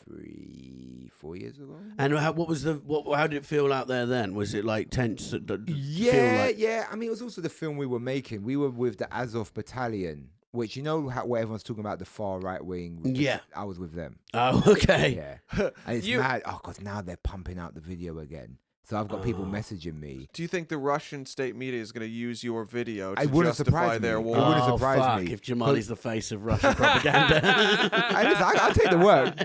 3-4 years ago. And how did it feel out there then? Was it like tense? Yeah. I mean, it was also the film we were making. We were with the Azov Battalion, which what everyone's talking about, the far right wing. Yeah. I was with them. Oh, okay. Yeah. And it's mad. Oh, God, now they're pumping out the video again. So I've got people messaging me. Do you think the Russian state media is going to use your video to It wouldn't justify surprise their me. war? It wouldn't Oh, surprise fuck, me. if Jamali's the face of Russian propaganda. I'll take the work.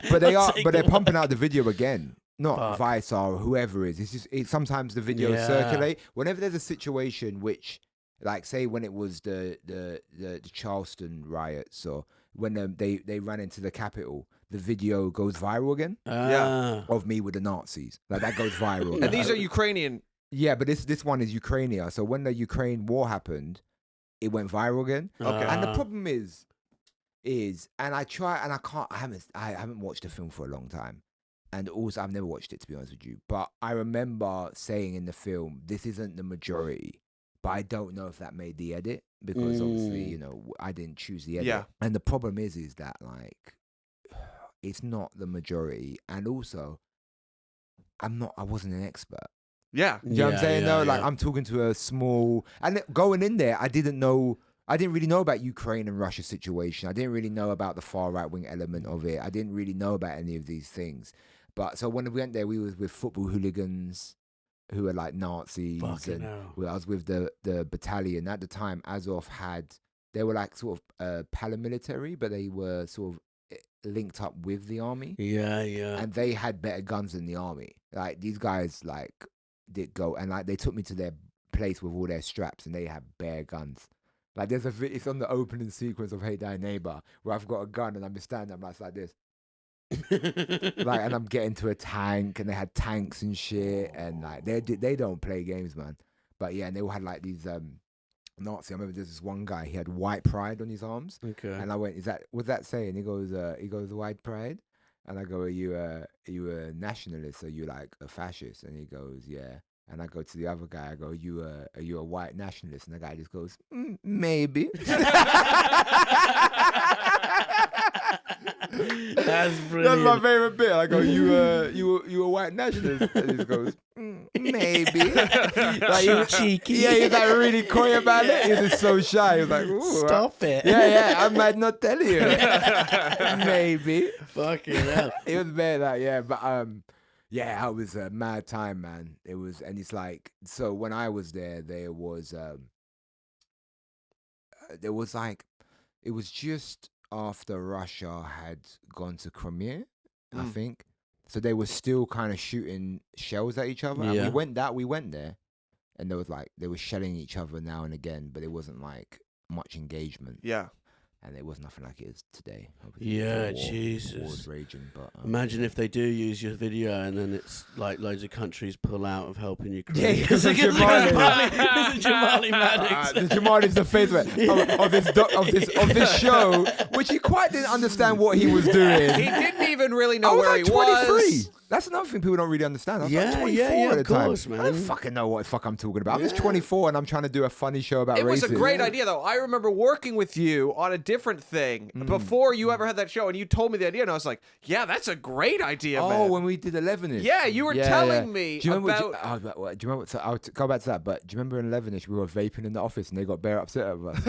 But I'll take they're the pumping out the video again. Not Fuck. Vice or whoever it is. It's just sometimes the videos Yeah. circulate. Whenever there's a situation which, like, say when it was the Charleston riots, or when they ran into the Capitol, the video goes viral again of me with the Nazis. Like, that goes viral. And these are Ukrainian. Yeah, but this one is Ukraine. So when the Ukraine war happened, it went viral again. Okay. And the problem is, and I try and I can't. I haven't watched the film for a long time, and also I've never watched it, to be honest with you. But I remember saying in the film, this isn't the majority, but I don't know if that made the edit because obviously I didn't choose the edit. Yeah. And the problem is that like it's not the majority, and also I wasn't an expert. Yeah. You know what I'm saying? Like I'm talking to a small, and going in there, I didn't really know about Ukraine and Russia situation. I didn't really know about the far right wing element of it. I didn't really know about any of these things. But so when we went there, we was with football hooligans who were like Nazis, Fucking and hell. I was with the battalion at the time. Azov they were like sort of paramilitary, but they were sort of linked up with the army. Yeah. And they had better guns than the army. Like these guys like did go, and like they took me to their place with all their straps, and they had bare guns. Like there's it's on the opening sequence of Hey Thy Neighbor where I've got a gun and I'm standing, I'm like this. Like, and I'm getting to a tank, and they had tanks and shit, and like they don't play games, man. But yeah, and they all had like these Nazi. I remember there's this one guy, he had white pride on his arms. Okay. And I went, what's that saying? He goes, white pride? And I go, are you a nationalist? Are you like a fascist? And he goes, yeah. And I go to the other guy, I go, are you a white nationalist? And the guy just goes, maybe. That's brilliant. That's my favorite bit. I go, you a white nationalist? And he just goes, maybe. Like, he was cheeky. Yeah, he was like really coy about it. He was just so shy. He was like, ooh. Stop it. Yeah, I might not tell you. Maybe. Fucking hell. It was bad, like, yeah, but yeah, it was a mad time, man. It was, and it's like, so when I was there was like, it was just after Russia had gone to Crimea, I think. So they were still kind of shooting shells at each other. Yeah. And we went there, and there was like, they were shelling each other now and again, but it wasn't like much engagement. Yeah. And it was nothing like it is today. Obviously, Yeah, the war Jesus. was raging, but Imagine if they do use your video and then it's like loads of countries pull out of helping Ukraine. Yeah, because of Jamali. Jamali Maddix. The Jamali's the face of this show, which he quite didn't understand what he was doing. He didn't even really know I was where like he 23. was. That's another thing people don't really understand. I was Yeah, like 24 yeah, at the of course, time. man. I don't fucking know what the fuck I'm talking about. I'm just 24 and I'm trying to do a funny show about It was a racism. great idea, though. I remember working with you on a different thing before you ever had that show, and you told me the idea, and I was like, yeah, that's a great idea, Oh, man. when we did 11ish. Yeah, you were telling me do you remember, about... do you remember, so I'll go back to that, but do you remember in 11ish we were vaping in the office and they got bare upset at us?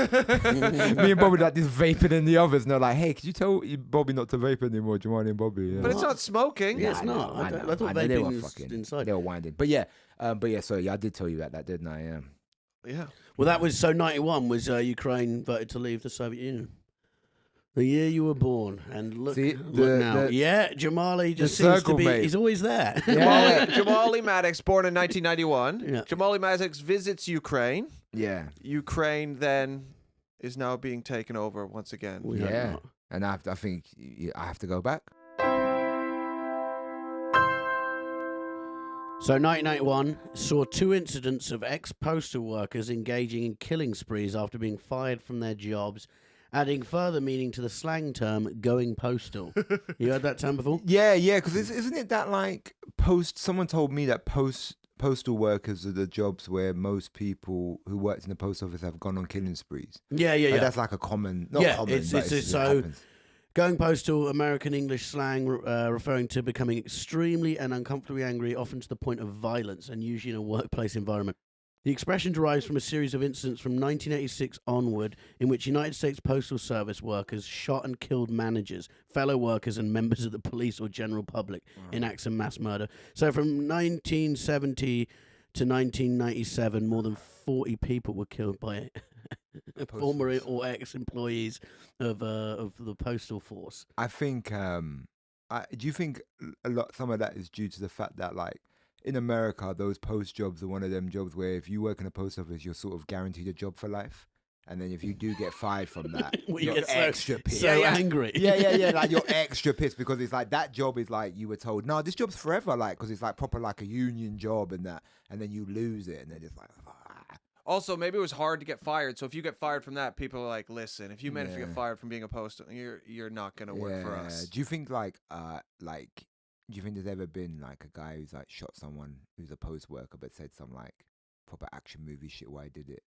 Me and Bobby like this vaping in the office, and they're like, hey, could you tell Bobby not to vape anymore, Jamali and Bobby? Yeah. But it's not smoking. Yeah, it's not. I thought they were vaping was fucking inside. They were winding. But yeah, so yeah, I did tell you that, didn't I? Yeah. Yeah. Well, that was so 91 was Ukraine voted to leave the Soviet Union. The year you were born, and look, See, look now. Yeah, Jamali just the seems circle, to be. mate. He's always there. Jamali Maddix, born in 1991. Yeah. Jamali Maddix visits Ukraine. Yeah. Ukraine then is now being taken over once again. We hope Yeah. not. And I think I have to go back. So 1991 saw 2 incidents of ex-postal workers engaging in killing sprees after being fired from their jobs, adding further meaning to the slang term "going postal." You heard that term before? Yeah, because isn't it that like someone told me that postal workers are the jobs where most people who worked in the post office have gone on killing sprees. Yeah. Like, that's like a common, not common, it's but it so happens. going postal, American English slang referring to becoming extremely and uncomfortably angry, often to the point of violence, and usually in a workplace environment. The expression derives from a series of incidents from 1986 onward in which United States Postal Service workers shot and killed managers, fellow workers, and members of the police or general public in acts of mass murder. So from 1970 to 1997, more than 40 people were killed by former or ex-employees of the postal force. I think. Do you think some of that is due to the fact that like in America, those post jobs are one of them jobs where if you work in a post office, you're sort of guaranteed a job for life. And then if you do get fired from that, Well, you you're get extra pissed. so angry. Yeah. Like you're extra pissed because it's like that job is like you were told, no, this job's forever. Like because it's like proper like a union job and that, and then you lose it and they're just like. Also, maybe it was hard to get fired. So if you get fired from that, people are like, "Listen, if you manage to Yeah. get fired from being a postal, you're not gonna work for us." Do you think do you think there's ever been like a guy who's like shot someone who's a post worker but said some like proper action movie shit why I did it?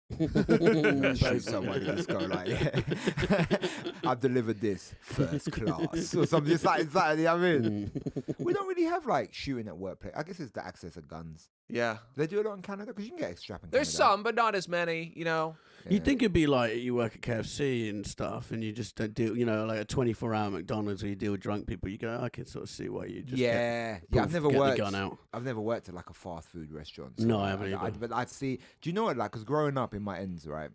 Shoot someone and just go like, yeah. I've delivered this first class or something. It's like, you know what I mean? We don't really have like shooting at workplace. I guess it's the access of guns. Yeah. They do a lot in Canada because you can get a strap in There's Canada. some, but not as many. You know. You'd think it'd be like you work at KFC and stuff, and you just don't deal, like a 24-hour McDonald's where you deal with drunk people. You go, I can sort of see why you just Yeah. get I've never the worked. gun out. I've never worked at like a fast food restaurant. No, I haven't either. But I see. Do you know what? Like, because growing up in my ends, right,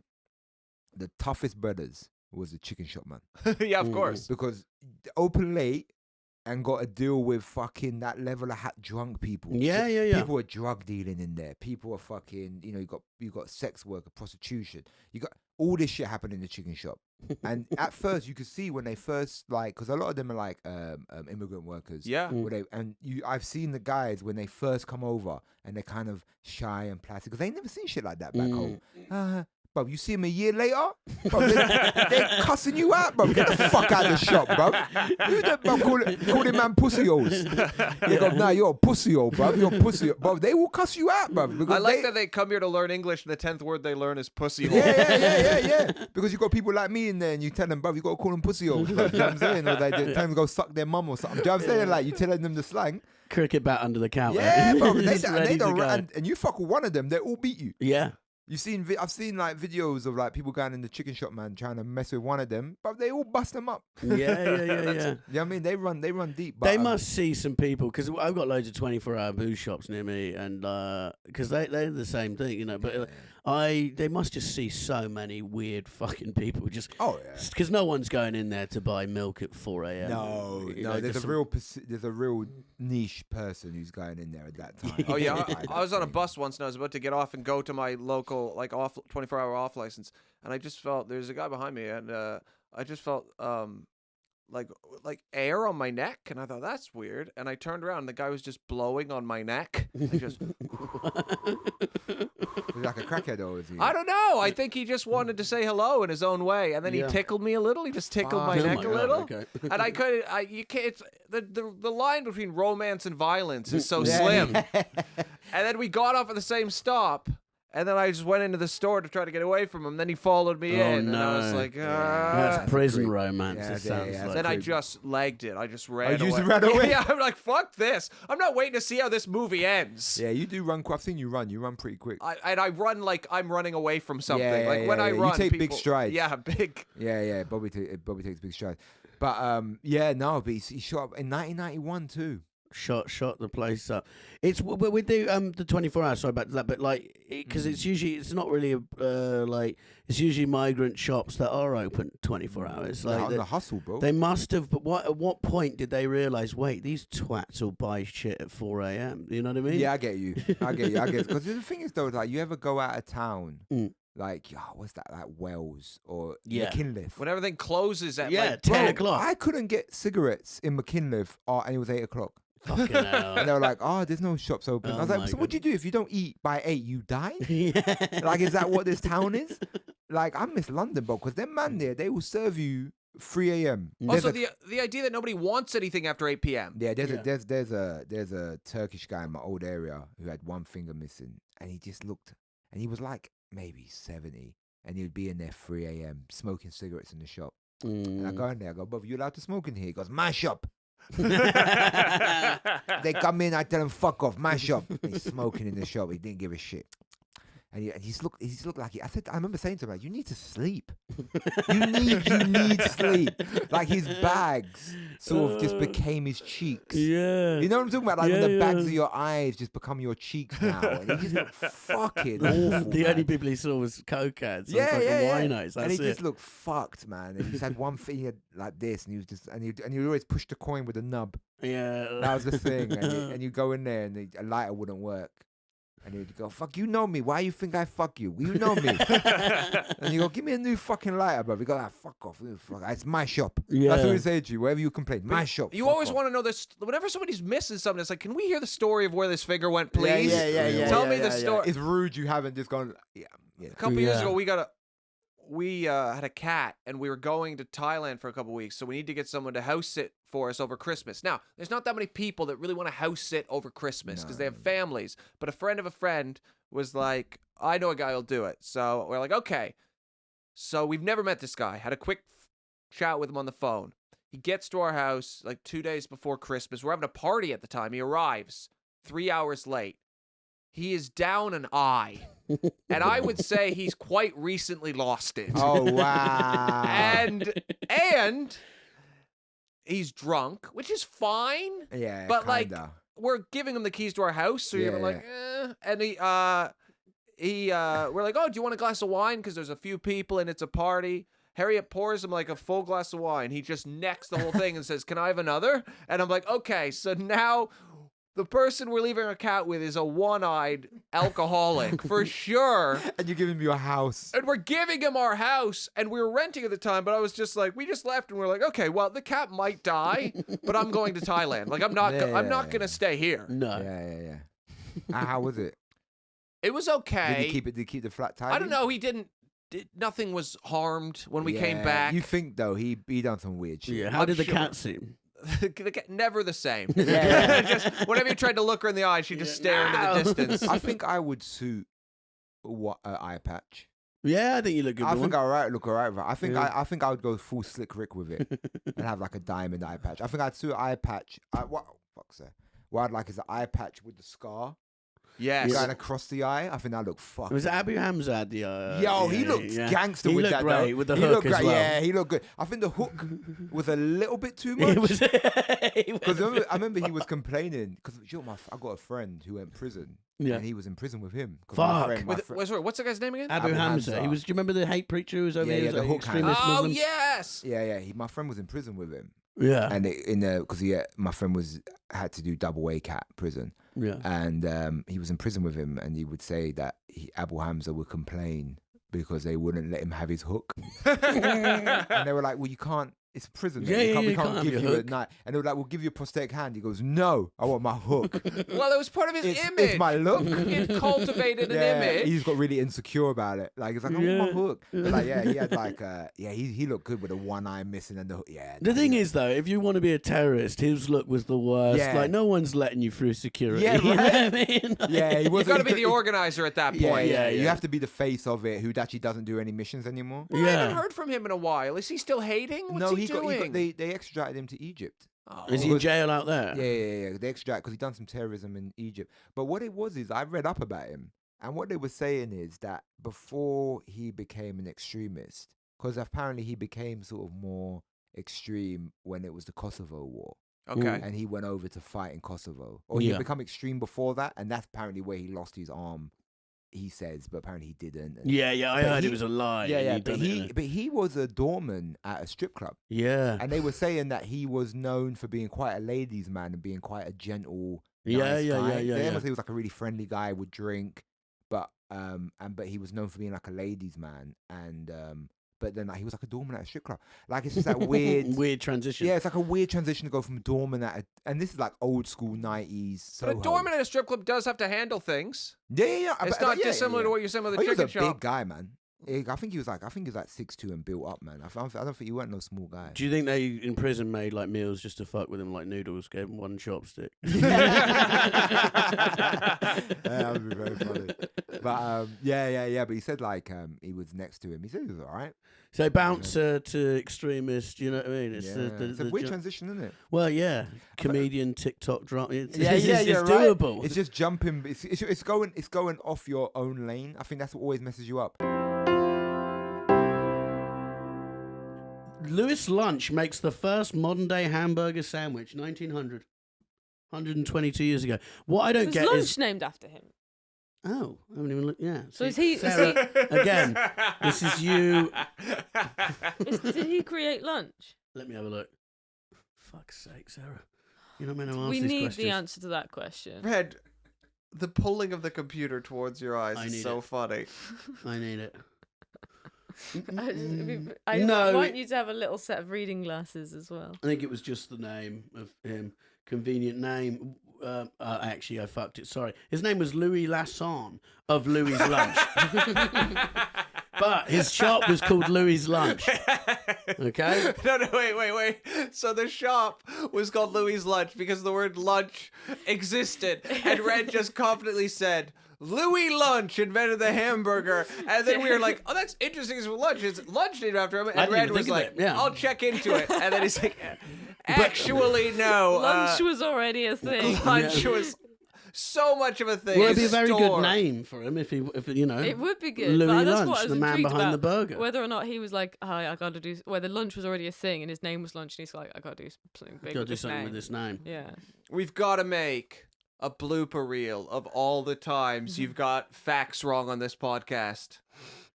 the toughest brothers was the chicken shop man Yeah, of course. because open late and got to deal with fucking that level of drunk people. Yeah. People are drug dealing in there. People are fucking. You got sex worker, prostitution. You got all this shit happening in the chicken shop. And at first, you could see when they first because a lot of them are like immigrant workers. Yeah. I've seen the guys when they first come over and they're kind of shy and plastic because they ain't never seen shit like that back home. Bro, you see them a year later, bro, they're cussing you out, bro. Get the fuck out of the shop, bro. Who that, bro? Call them man pussy holes. They go, nah, you're a pussy hole, bro. You're a pussy, bro. They will cuss you out, bro. I like that they come here to learn English, and the 10th word they learn is pussy hole. Yeah. Because you got people like me in there, and you tell them, bro, you got to call them pussy holes, bro. You know what I'm saying? Or they tell them to go suck their mum or something. Do you know what I'm saying? Like, you telling them the slang. Cricket bat under the counter. Yeah, bro. Just ready to go. And you fuck with one of them, they all beat you. Yeah. I've seen like videos of like people going in the chicken shop, man, trying to mess with one of them, but they all bust them up. Yeah. You know what I mean? They run deep. But, They must see some people because I've got loads of 24-hour booze shops near me, and because they're the same thing, But they must just see so many weird fucking people just. Oh yeah. Because no one's going in there to buy milk at 4 a.m. No. There's a real niche person who's going in there at that time. Oh yeah, I was on a bus once and I was about to get off and go to my local 24-hour off license, and I just felt there's a guy behind me, and I just felt like air on my neck, and I thought that's weird, and I turned around and the guy was just blowing on my neck. I just He's like a crackhead, or is he? I don't know. I think he just wanted to say hello in his own way, and then he tickled me a little. He just tickled my Oh neck my a God, little, okay. and I couldn't. You can't. It's, the line between romance and violence is so Yeah. slim. And then we got off at the same stop, and then I just went into the store to try to get away from him. Then he followed me Oh, in, and I was no. like, That's prison creep. romance. Yeah, it yeah, sounds yeah, like. Then I creepy. just legged it. I just ran you away. just ran away? Yeah, I'm like, fuck this. I'm not waiting to see how this movie ends. Yeah, you do run. I've seen you run. You run pretty quick. I run like I'm running away from something. Yeah, like when I yeah. You run, take big people- strides. Yeah, big. Yeah. Bobby takes big strides. But but he shot up in 1991 too. shot the place up. It's we do the 24 hours. Sorry about that, but like because it's not really it's usually migrant shops that are open 24 hours. Like Like on the hustle, bro. they must have. But at what point did they realize? Wait, these twats will buy shit at 4 a.m. You know what I mean? Yeah, I get you. Because the thing is, though, like you ever go out of town, like what's that, like Wells or McKinley? When everything closes at 10 Bro, o'clock. I couldn't get cigarettes in McKinley, and it was 8 o'clock. Fucking hell. And they were like, "Oh, there's no shops open." Oh I was like, my "So what do you do if you don't eat by 8? You die? Yeah. Like, is that what this town is? Like, I miss London, bro, because them man there, they will serve you 3 a.m. Also, the idea that nobody wants anything after 8 p.m. Yeah, there's a Turkish guy in my old area who had one finger missing, and he just looked, and he was like maybe 70, and he would be in there 3 a.m. smoking cigarettes in the shop. And I go in there, I go, "Brother, you allowed to smoke in here?" He goes, "My shop." They come in, I tell him, "Fuck off, my shop." He's smoking in the shop. He didn't give a shit. And he's looked like I remember saying to him, like, "You need to sleep. You need sleep." Like his bags sort of just became his cheeks. Yeah. You know what I'm talking about? Like when the bags of your eyes just become your cheeks now. And he just looked fucking awful. The man. only people he saw was cokeheads. Yeah. Winos. That's And he it. just looked fucked, man. And he just had one finger like this, and he was just and he would always push the coin with a nub. Yeah. That was the thing. And you go in there, and a lighter wouldn't work. And he'd go, "Fuck, you know me. Why you think I fuck you? You know me." And you go, "Give me a new fucking lighter, bro." We go, "Fuck off. It's my shop." Yeah. That's what we say to you. Wherever you complain, my shop. You fuck always off. want to know this. Whenever somebody's missing something, it's like, can we hear the story of where this figure went, please? Yeah. Tell me the story. It's rude you haven't just gone, yeah. A couple years ago, we had a cat, and we were going to Thailand for a couple weeks, so we need to get someone to house sit for us over Christmas. Now, there's not that many people that really want to house sit over Christmas because they have families, but a friend of a friend was like, "I know a guy who'll do it." So we're like, okay. So we've never met this guy. Had a quick chat with him on the phone. He gets to our house like 2 days before Christmas. We're having a party at the time. He arrives 3 hours late. He is down an eye. And I would say he's quite recently lost it. Oh, wow. And he's drunk, which is fine. Yeah, But kinda. like, we're giving him the keys to our house, so you're like, and we're like, "Oh, do you want a glass of wine? Because there's a few people and it's a party." Harriet pours him like a full glass of wine. He just necks the whole thing and says, "Can I have another?" And I'm like, "Okay, so now the person we're leaving our cat with is a one-eyed alcoholic for sure." And you're giving me your house. And we're giving him our house, and we were renting at the time, but I was just like, we just left, and we're like, okay, well, the cat might die, but I'm going to Thailand. Like, I'm not going to stay here. No. Yeah. How was it? It was okay. Did he keep the flat tidy? I don't know. He didn't. Nothing was harmed when we came back. You think though he done some weird shit? Yeah. How I'm did the sure. cat seem? The cat, never the same. Yeah. Just whenever you tried to look her in the eye, she'd just stare into the distance. I think I would suit eye patch. Yeah, I think you look good. I with think one. I look alright. I think Yeah. I think I would go full Slick Rick with it and have like a diamond eye patch. I think I'd suit eye patch. What I'd like is an eye patch with the scar Yes. going across the eye. I think that look fucking. Was it Abu Hamza had the? Yo, he looked gangster He with looked that. great though. with the he hook looked as great. well. Yeah, he looked good. I think the hook was a little bit too It much. was. Because I remember he was complaining because I got a friend who went to prison. Yeah. And he was in prison with him. 'Cause Fuck. Sorry, what's the guy's name again? Abu Abu Hamza. Hamza. He was. Do you remember the hate preacher who was over Yeah, here? yeah, He was the like hook extremist Oh Muslim? yes. Yeah. My friend was in prison with him. Yeah. And because my friend had to do double ACAT prison, Yeah. and he was in prison with him, and he would say that Abu Hamza would complain because they wouldn't let him have his hook, and they were like, "Well, you can't. It's prison. Yeah, we yeah, you can't can't have give your you hook." a knife." And they were like, "We'll give you a prosthetic hand." He goes, "No, I want my hook. Well, it was part of his it's image. my look." It cultivated an image. He just got really insecure about it. Like it's like, "I want my hook." But like, he had like, he looked good with the one eye missing and the hook. Yeah. The thing is, though, if you want to be a terrorist, his look was the worst. Yeah. Like, no one's letting you through security. Yeah, You know right? what I mean? Yeah, he You've wasn't. got to be the organizer at that Yeah, point. yeah, yeah. You have to be the face of it, who actually doesn't do any missions anymore. I haven't heard from him in a while. Is he still hating? What's No, he doing? they extradited him to Egypt. Oh. Is he in jail out there? Yeah. They extradited because he done some terrorism in Egypt. But what it was is I read up about him, and what they were saying is that before he became an extremist, because apparently he became sort of more extreme when it was the Kosovo War. Okay. and he went over to fight in Kosovo. Or he Yeah. had become extreme before that, and that's apparently where he lost his arm, he says, but apparently he didn't. And Yeah, I But heard he- it was a lie. yeah, and yeah, he'd but done it in a- but he was a doorman at a strip club. Yeah. And they were saying that he was known for being quite a ladies' man and being quite a gentle, Yeah, nice yeah, guy. yeah, yeah, They yeah. almost say he was like a really friendly guy, would drink, but he was known for being like a ladies' man, and but then like, he was like a doorman at a strip club. Like it's just that weird, Weird transition. yeah, it's like a weird transition to go from doorman and this is like old school 90s. But a Soho. doorman at a strip club does have to handle things. Yeah. It's but- not yeah, dissimilar yeah. to what you're saying with Oh, a he was a chicken big shop. guy, man. I think he was like 6'2" and built up, man. I don't think he weren't no small guy. Do you think they in prison made like meals just to fuck with him, like noodles, gave him one chopstick? That would be very funny. But yeah. But he said like he was next to him. He said he was all right. So bouncer to extremist, you know what I mean? It's It's a weird transition, isn't it? Well, yeah, comedian, TikTok drama. It's you're right. doable. It's just jumping. It's going off your own lane. I think that's what always messes you up. Louis Lunch makes the first modern-day hamburger sandwich, 1900, 122 years ago. What I don't Was get lunch is named after him? I haven't even looked. Yeah. So see, is he- is Sarah, again? This is you. Did he create lunch? Let me have a look. Fuck's sake, Sarah. You're not meant to ask We these need questions. the answer to that question. Red, the pulling of the computer towards your eyes I is need so it. funny. I need it. I No, want it- you to have a little set of reading glasses as well. I think it was just the name of him. Convenient name. Actually, I fucked it. Sorry. His name was Louis Lasson of Louis' Lunch. But his shop was called Louis' Lunch. Okay? No, wait. So the shop was called Louis' Lunch because the word lunch existed. And Red just confidently said, Louis Lunch invented the hamburger. And then we were like, oh, that's interesting. It's lunch. It's lunch named after him. I And didn't Red even was think of like, it, yeah. I'll check into it. And then he's like, actually, no. Lunch was already a thing. Lunch was so much of a thing. Well, it'd be a It's very store. good name for him if you know. It would be good. Louis but that's Lunch, what I was the man intrigued behind the about, burger. Whether or not he was like, oh, I got to do. Whether lunch was already a thing and his name was lunch, and he's like, I got to do something big Got to with do this something name. with this name. Yeah. We've got to make a blooper reel of all the times you've got facts wrong on this podcast.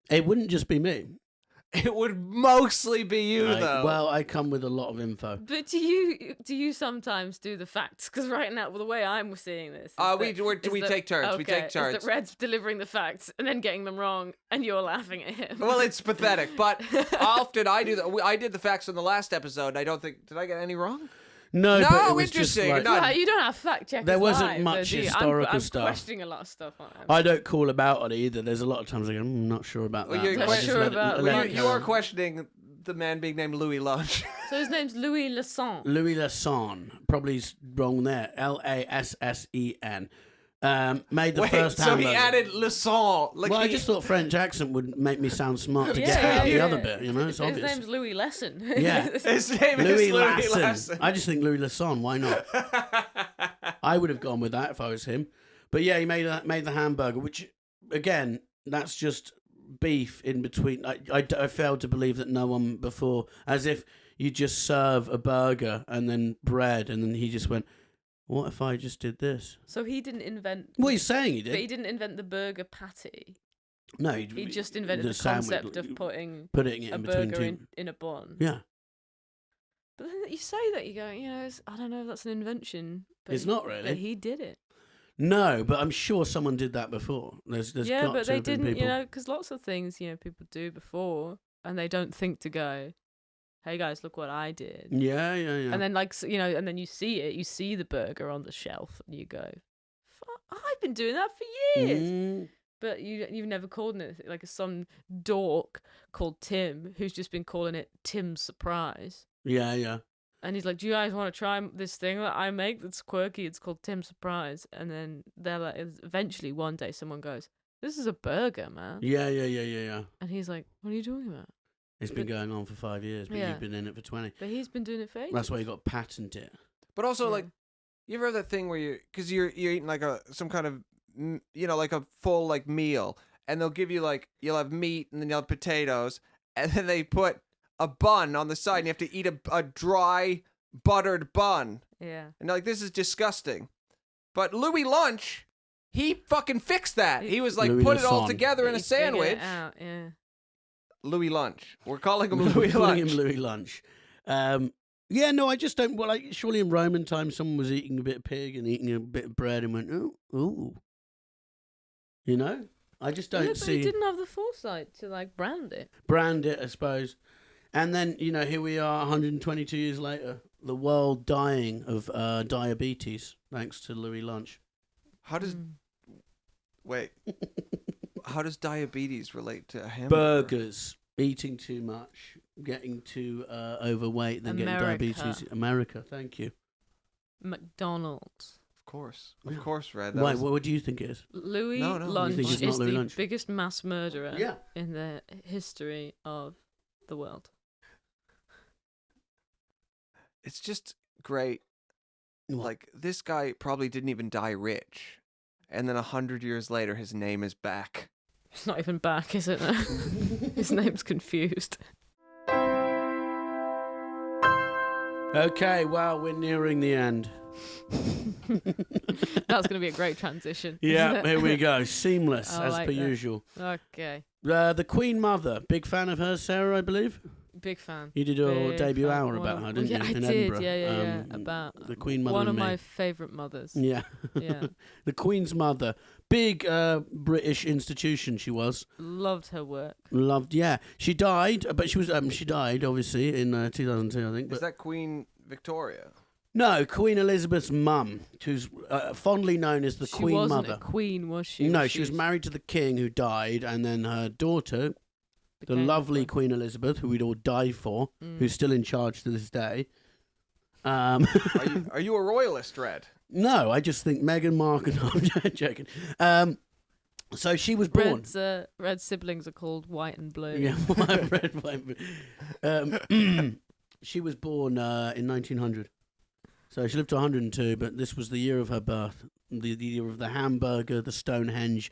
It wouldn't just be me. It would mostly be you, though. Well, I come with a lot of info. But do you sometimes do the facts? Because right now, the way I'm seeing this, is we take turns. We take is turns. that Red's delivering the facts and then getting them wrong, and you're laughing at him. Well, it's pathetic, but often I do that. I did the facts on the last episode. And I don't think did I get any wrong? No, No, but it was just interesting. like, No. Well, you don't have fact checkers. There wasn't live, much do you? historical I'm stuff. questioning a lot of stuff on it. I don't call about it either. There's a lot of times I go, I'm not sure about Well, that. you're Let's quite just sure let it- about- let well, it You go. are questioning the man being named Louis Lunch. So his name's Louis Lasson. Louis Lasson. Probably wrong there. Lassen. Made the Wait, first so he hamburger. added Le Son. Like Well, I he- just thought French accent would make me sound smart to Yeah, get out yeah, the yeah. other bit, you know? It's His obvious. name's Louis Lesson. Yeah. his name Louis is Louis Lasson. Lasson. I just think Louis Lasson. Why not? I would have gone with that if I was him. But yeah, he made the hamburger, which again, that's just beef in between. I failed to believe that no one before, as if you just serve a burger and then bread, and then he just went, "What if I just did this?" So he didn't invent. What he's saying he But he did. didn't invent the burger patty. No, He just invented the sandwich, concept of putting putting it a in between burger two. in a bun. Yeah, But then you say that, you go, I don't know if that's an invention. But It's not really. But he did it. no, but I'm sure someone did that before. There's Yeah, got but to they have been didn't, people. because lots of things, people do before, and they don't think to go, hey guys, look what I did. Yeah. And then and then you see it, you see the burger on the shelf, and you go, I've been doing that for years. Mm. But you've never called it like some dork called Tim who's just been calling it Tim's Surprise. Yeah. And he's like, do you guys want to try this thing that I make that's quirky? It's called Tim's Surprise. And then they're like, eventually one day someone goes, this is a burger, man. Yeah. And he's like, what are you talking about? It's been going on for 5 years, but Yeah. you've been in it for 20. But he's been doing it for ages. That's why you got patent it. But also, Yeah. like, you ever have that thing where because you're eating like some kind of, like a full like meal, and they'll give you like, you'll have meat and then you'll have potatoes, and then they put a bun on the side, and you have to eat a dry buttered bun. Yeah. And like, this is disgusting. But Louis Lunch, he fucking fixed that. He was like, Louis put it all Lasson. together in a He figured it sandwich. out, yeah. Louis Lunch. We're calling him Louis Calling Lunch. him Louis Lunch. Yeah, no, I just don't. Well, like, surely in Roman times, someone was eating a bit of pig and eating a bit of bread and went, ooh. You know? I just Yeah, don't but see. he didn't have the foresight to like brand it. Brand it, I suppose. And then, you know, here we are 122 years later, the world dying of diabetes thanks to Louis Lunch. How does... Mm. Wait. How does diabetes relate to a hamburger? Burgers, eating too much, getting too overweight, then getting America. diabetes. America, thank you. McDonald's. Of course. Yeah. Of course, Red. Wait, what do you think it is? Louis No, no, you Lunch think it's is not Louis the Lunch? biggest mass murderer Yeah. in the history of the world. It's just great. What? Like, this guy probably didn't even die rich. And then 100 years later, his name is back. It's not even back, is it? His name's confused. Okay, well, we're nearing the end. That's going to be a great transition. Yeah, isn't it? here we go. Seamless, I as like per that. usual. Okay. The Queen Mother, big fan of her, Sarah, I believe. Big fan. You did your Big debut fan. hour One about of- her, didn't yeah, you? I in did. Edinburgh. Yeah. About the Queen Mother one of and me. my favourite mothers. Yeah. Yeah. The Queen's Mother. Big British institution she was. Loved her work. Loved, yeah. She died, but she died, obviously, in 2002, I think. Is But that Queen Victoria? no, Queen Elizabeth's mum, who's fondly known as the She Queen wasn't Mother. a queen, was she? No, she was married to the king who died, and then her daughter, the became lovely queen. Queen Elizabeth, who we'd all die for, who's still in charge to this day. Are you a royalist, Red? No, I just think Meghan Markle. No, I'm joking. So she was born. Red's siblings are called White and Blue. Yeah, red, white. She was born in 1900. So she lived to 102, but this was the year of her birth, the year of the hamburger, the Stonehenge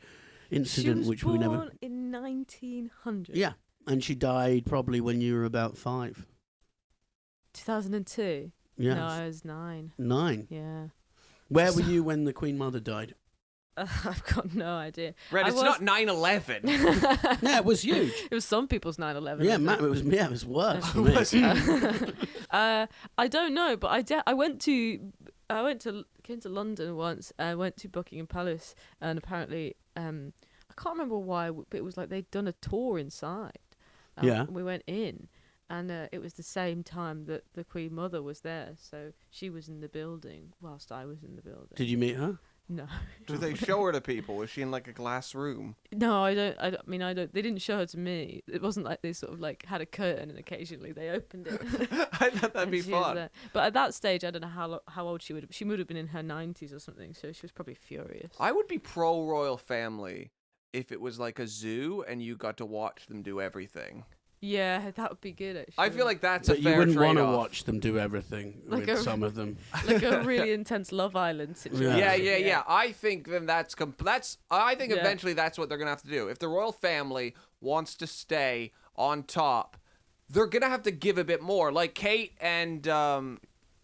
incident, She was which born we never. in 1900. Yeah, and she died probably when you were about 5. 2002. Yeah, No, I was 9. 9. Yeah. Where were you when the Queen Mother died? I've got no idea. Red, I it's was- not 9/11. Yeah, it was huge. It was some people's 9/11. Yeah, I think. it was worse for me. I don't know, but came to London once. I went to Buckingham Palace, and apparently, I can't remember why, but it was like they'd done a tour inside. Yeah. We went in, and it was the same time that the Queen Mother was there, so she was in the building whilst I was in the building. Did you meet her? No. Do they show her to people? Was she in like a glass room? No, I don't. I mean, I don't. They didn't show her to me. It wasn't like they sort of like had a curtain and occasionally they opened it. I thought that'd And be she was fun. there. But at that stage, I don't know how old she would have. She would have been in her 90s or something. So she was probably furious. I would be pro royal family if it was like a zoo and you got to watch them do everything. Yeah, that would be good. Actually, I feel like that's But a you fair wouldn't want to trade-off. watch them do everything Like with a- some of them. like a really intense Love Island situation. Yeah. I think then I think Yeah. eventually that's what they're gonna have to do. If the royal family wants to stay on top, they're gonna have to give a bit more. Like Kate and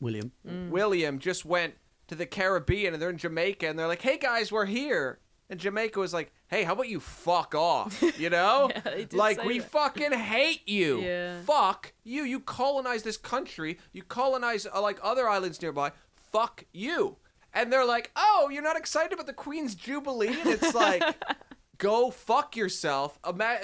William. William just went to the Caribbean and they're in Jamaica and they're like, "Hey guys, we're here." And Jamaica was like, "Hey, how about you fuck off?" You know? Yeah, they did like say we that. fucking hate you. Yeah. Fuck you. You colonize this country. You colonize like other islands nearby. Fuck you. And they're like, "Oh, you're not excited about the Queen's Jubilee?" And it's like, go fuck yourself.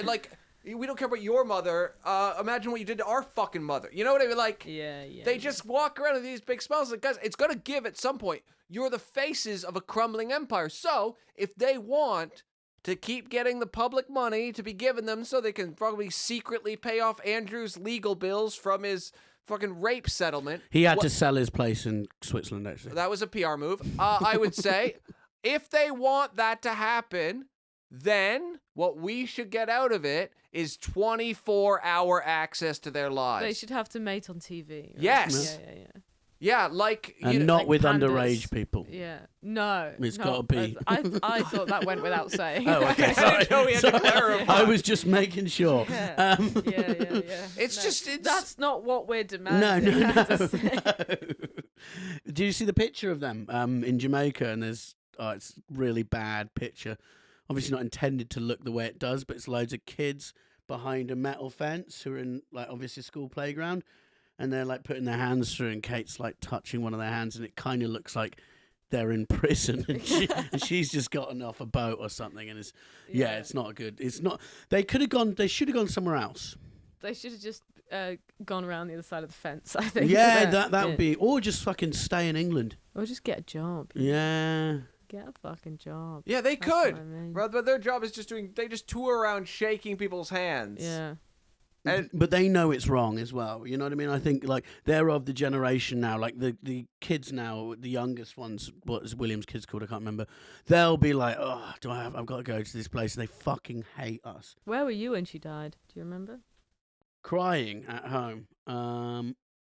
Like, we don't care about your mother. Imagine what you did to our fucking mother. You know what I mean? Like, Yeah. they just walk around with these big smiles. Like, guys, it's gonna give at some point. You're the faces of a crumbling empire. So if they want to keep getting the public money to be given them so they can probably secretly pay off Andrew's legal bills from his fucking rape settlement. He had to sell his place in Switzerland, actually. That was a PR move. I would say if they want that to happen, then what we should get out of it is 24-hour access to their lives. They should have to mate on TV. Right? Yes. Yeah. Yeah, like And not like with pandas. underage people. Yeah. No. It's no, gotta be. I thought that went without saying. Oh, okay. I Sorry. didn't know we had to clarify. I was just making sure. Yeah. Um, yeah. It's No, just it's that's not what we're no, demanding. no, I have to say. no. Did you see the picture of them in Jamaica? And it's really bad picture. Obviously not intended to look the way it does, but it's loads of kids behind a metal fence who are in like obviously a school playground, and they're like putting their hands through, and Kate's like touching one of their hands, and it kind of looks like they're in prison, and, and she's just gotten off a boat or something, and it's it's not good. It's not. They could have gone. They should have gone somewhere else. They should have just gone around the other side of the fence, I think. Yeah, that would be, or just fucking stay in England. Or just get a job. Yeah. Get a fucking job. yeah, they That's what could. I mean. But their job is they just tour around shaking people's hands. Yeah. And But they know it's wrong as well. You know what I mean? I think like they're of the generation now, like the kids now, the youngest ones, what is William's kids called? I can't remember. They'll be like, oh, I've got to go to this place. They fucking hate us. Where were you when she died? Do you remember? Crying at home.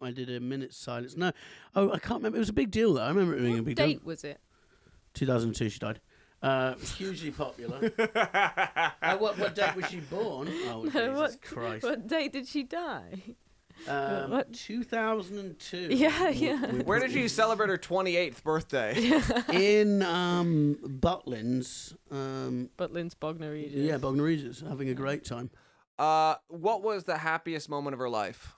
I did a minute's silence. No, I can't remember. It was a big deal though. I remember it being a What big date deal. was it? 2002 she died. Hugely popular. What date was she born? Oh, Jesus Christ. What date did she die? what? 2002. Yeah, yeah. where did she celebrate her 28th birthday? In Butlins. Butlins, Bognor Regis. Yeah, Bognor Regis, having a great time. What was the happiest moment of her life?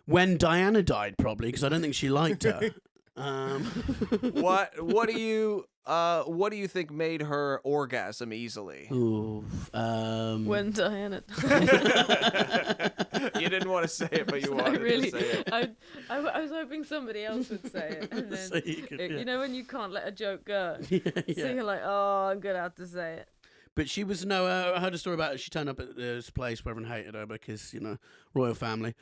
When Diana died, probably, because I don't think she liked her. What do you think made her orgasm easily? Ooh, When Diana. You didn't want to say it, but you wanted really, to say it. I was hoping somebody else would say it, and then So you could- you know when you can't let a joke go, yeah. so you're like, oh, I'm gonna have to say it. But she was I heard a story about her. She turned up at this place where everyone hated her because, royal family.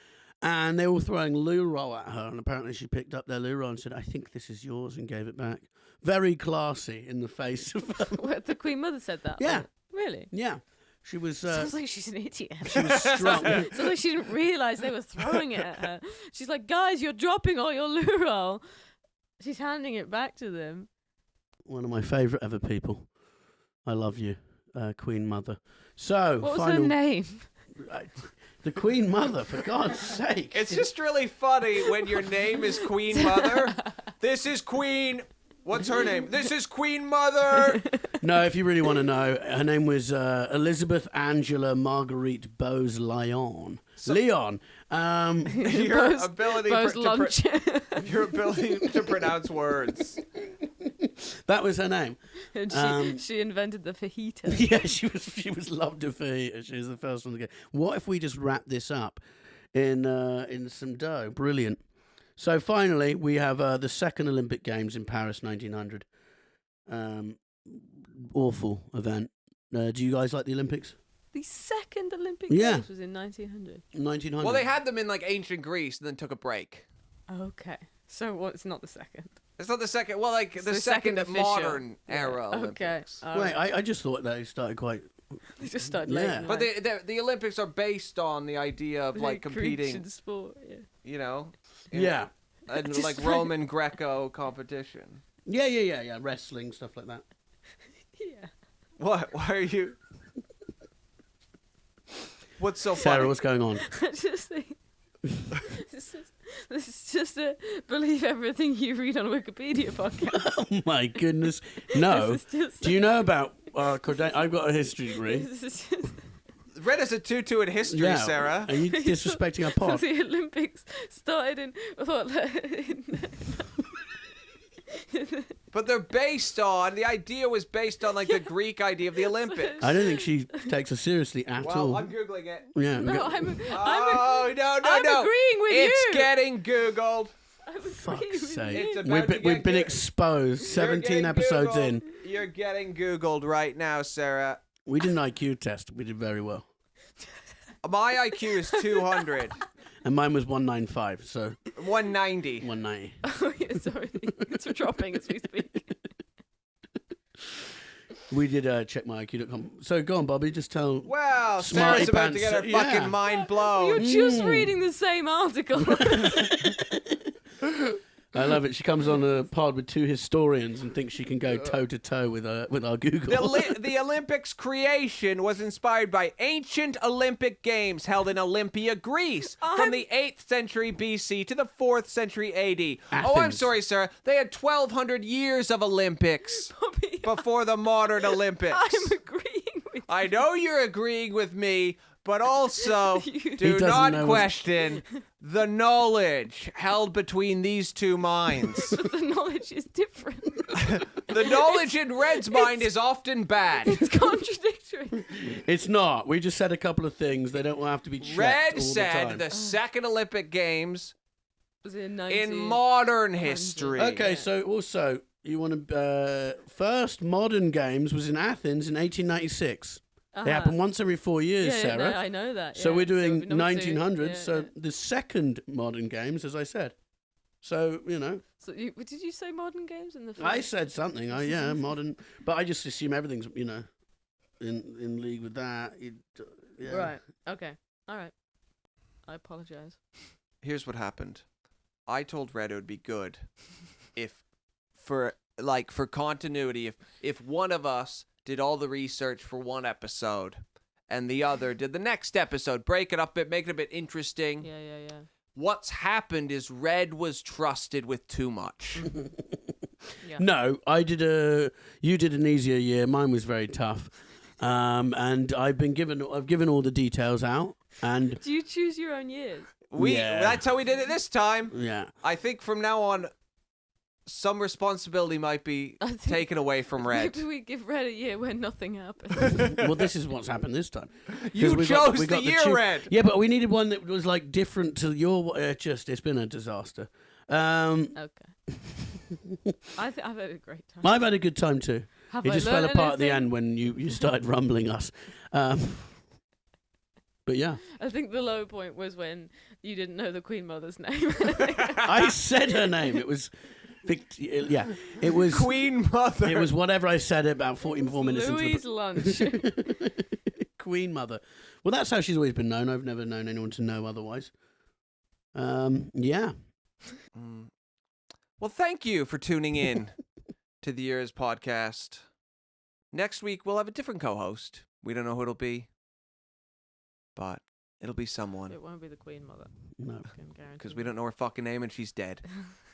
And they were all throwing loo roll at her, and apparently she picked up their loo roll and said, I think this is yours, and gave it back. Very classy in the face of What, the Queen Mother said that? Yeah. Really? Yeah. She was Sounds like she's an idiot. she was strong. Sounds like she didn't realise they were throwing it at her. She's like, guys, you're dropping all your loo roll. She's handing it back to them. One of my favourite ever people. I love you, Queen Mother. So, What was final, her name? The Queen Mother, for God's sake. It's just really funny when your name is Queen Mother. This is Queen. What's her name? This is Queen Mother. No, if you really want to know, her name was Elizabeth Angela Marguerite Bose Lyon. Leon. Your Bose- ability Bose lunch. your ability to pronounce words. That was her name. And she invented the fajita. Yeah, she was loved her fajita. She was the first one to go. What if we just wrap this up in some dough? Brilliant. So finally, we have the second Olympic Games in Paris, 1900. Awful event. Do you guys like the Olympics? The second Olympic Yeah. Games was in 1900. 1900. Well, they had them in like ancient Greece and then took a break. Okay. So it's not the second. It's not the second. Well, like the the second second official. modern era Okay. Olympics. Wait, I just thought they started quite. They just started Yeah. late. in But life. the Olympics are based on the idea of like competing, Creation sport, yeah. you know, in- Yeah. and Just like like- Roman Greco competition. Yeah. Wrestling, stuff like that. Yeah. What? Why are you? What's so Sarah, funny? what's going on? I just think this is just a believe everything you read on Wikipedia podcast. Oh my goodness. No. This is just Do you know about I've got a history degree. this is just Red as a tutu in history, Yeah. Sarah. Are you disrespecting our pod? the Olympics started in what? But they're based on the idea was based on like the Greek idea of the Olympics. I don't think she takes us seriously at Well, all. I'm googling it. Yeah. No, I'm Oh no! agreeing with it's you. getting googled. I'm Fuck's agreeing with sake. you. It's about to We've been get exposed. You're 17 getting episodes Googled. in. You're getting googled right now, Sarah. We did an IQ test. We did very well. My IQ is 200. And mine was 195, so 190. 190. Oh, yeah, sorry. It's dropping as we speak. We did check my IQ.com. So go on, Bobby. Just tell. Wow, Smarty Sarah's about to get her pants, yeah. fucking mind You're blown. just reading the same article. I love it. She comes on a pod with two historians and thinks she can go toe to toe with our Google. The Olympics creation was inspired by ancient Olympic Games held in Olympia, Greece, from the 8th century BC to the 4th century AD. Oh, I'm Athens. sorry, sir. They had 1,200 years of Olympics Bobby, before the modern Olympics. I'm agreeing with I know you're agreeing with me, but also you. do doesn't not know question the knowledge held between these two minds. But the knowledge is different. The knowledge in Red's mind is often bad. It's contradictory. It's not. We just said a couple of things. They don't have to be checked Red all said the the time. second Olympic Games Was it in modern history. Okay, so also, you want to... first modern games was in Athens in 1896. They happen once every 4 years, Yeah, Sarah. no, I know that. So yeah. we're doing number two, 1900s. yeah, So yeah. the second modern games, as I said. So, So did you say modern games in the film? I said something. Yeah, modern. But I just assume everything's, in league with that. Yeah. Right. Okay. All right. I apologize. Here's what happened. I told Red it would be good if, for continuity, if one of us did all the research for one episode and the other did the next episode, break it up a bit, make it a bit interesting. Yeah. What's happened is Red was trusted with too much. Yeah. No, you did an easier year. Mine was very tough. And I've given all the details out. And Do you choose your own years? Yeah. That's how we did it this time. yeah. I think from now on, some responsibility might be I think- taken away from Red. Maybe we give Red a year where nothing happens. Well, this is what's happened this time. 'Cause You we chose we the year, two- Red. Yeah, but we needed one that was like different to your. It's been a disaster. Okay. I've had a great time. I've had a good time too. Have It I just fell learned apart at the anything? end when you started rumbling us. But yeah, I think the low point was when you didn't know the Queen Mother's name. I said her name. It was, it was Queen Mother. It was whatever I said about 44 minutes Louise into Lunch. the Queen Mother. Well, that's how she's always been known. I've never known anyone to know otherwise. Yeah. Well, thank you for tuning in to the Year's podcast. Next week, we'll have a different co-host. We don't know who it'll be, but it'll be someone. It won't be the Queen Mother. No. I can guarantee Because we that. don't know her fucking name and she's dead.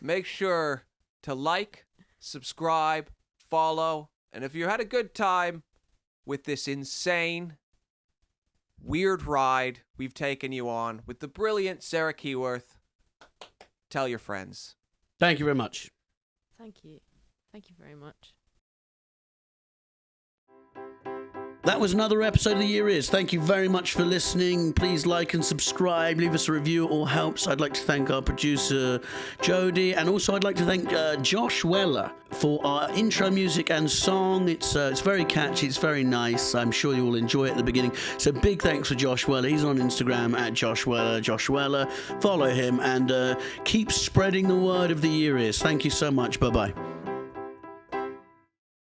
Make sure to like, subscribe, follow, and if you had a good time with this insane, weird ride we've taken you on with the brilliant Sarah Keyworth, tell your friends. Thank you very much. Thank you. Thank you very much. That was another episode of The Year Is. Thank you very much for listening. Please like and subscribe. Leave us a review. It all helps. I'd like to thank our producer, Jody. And also I'd like to thank Josh Weller for our intro music and song. It's very catchy. It's very nice. I'm sure you will enjoy it at the beginning. So big thanks for Josh Weller. He's on Instagram at Josh Weller. Josh Weller. Follow him and keep spreading the word of The Year Is. Thank you so much. Bye-bye.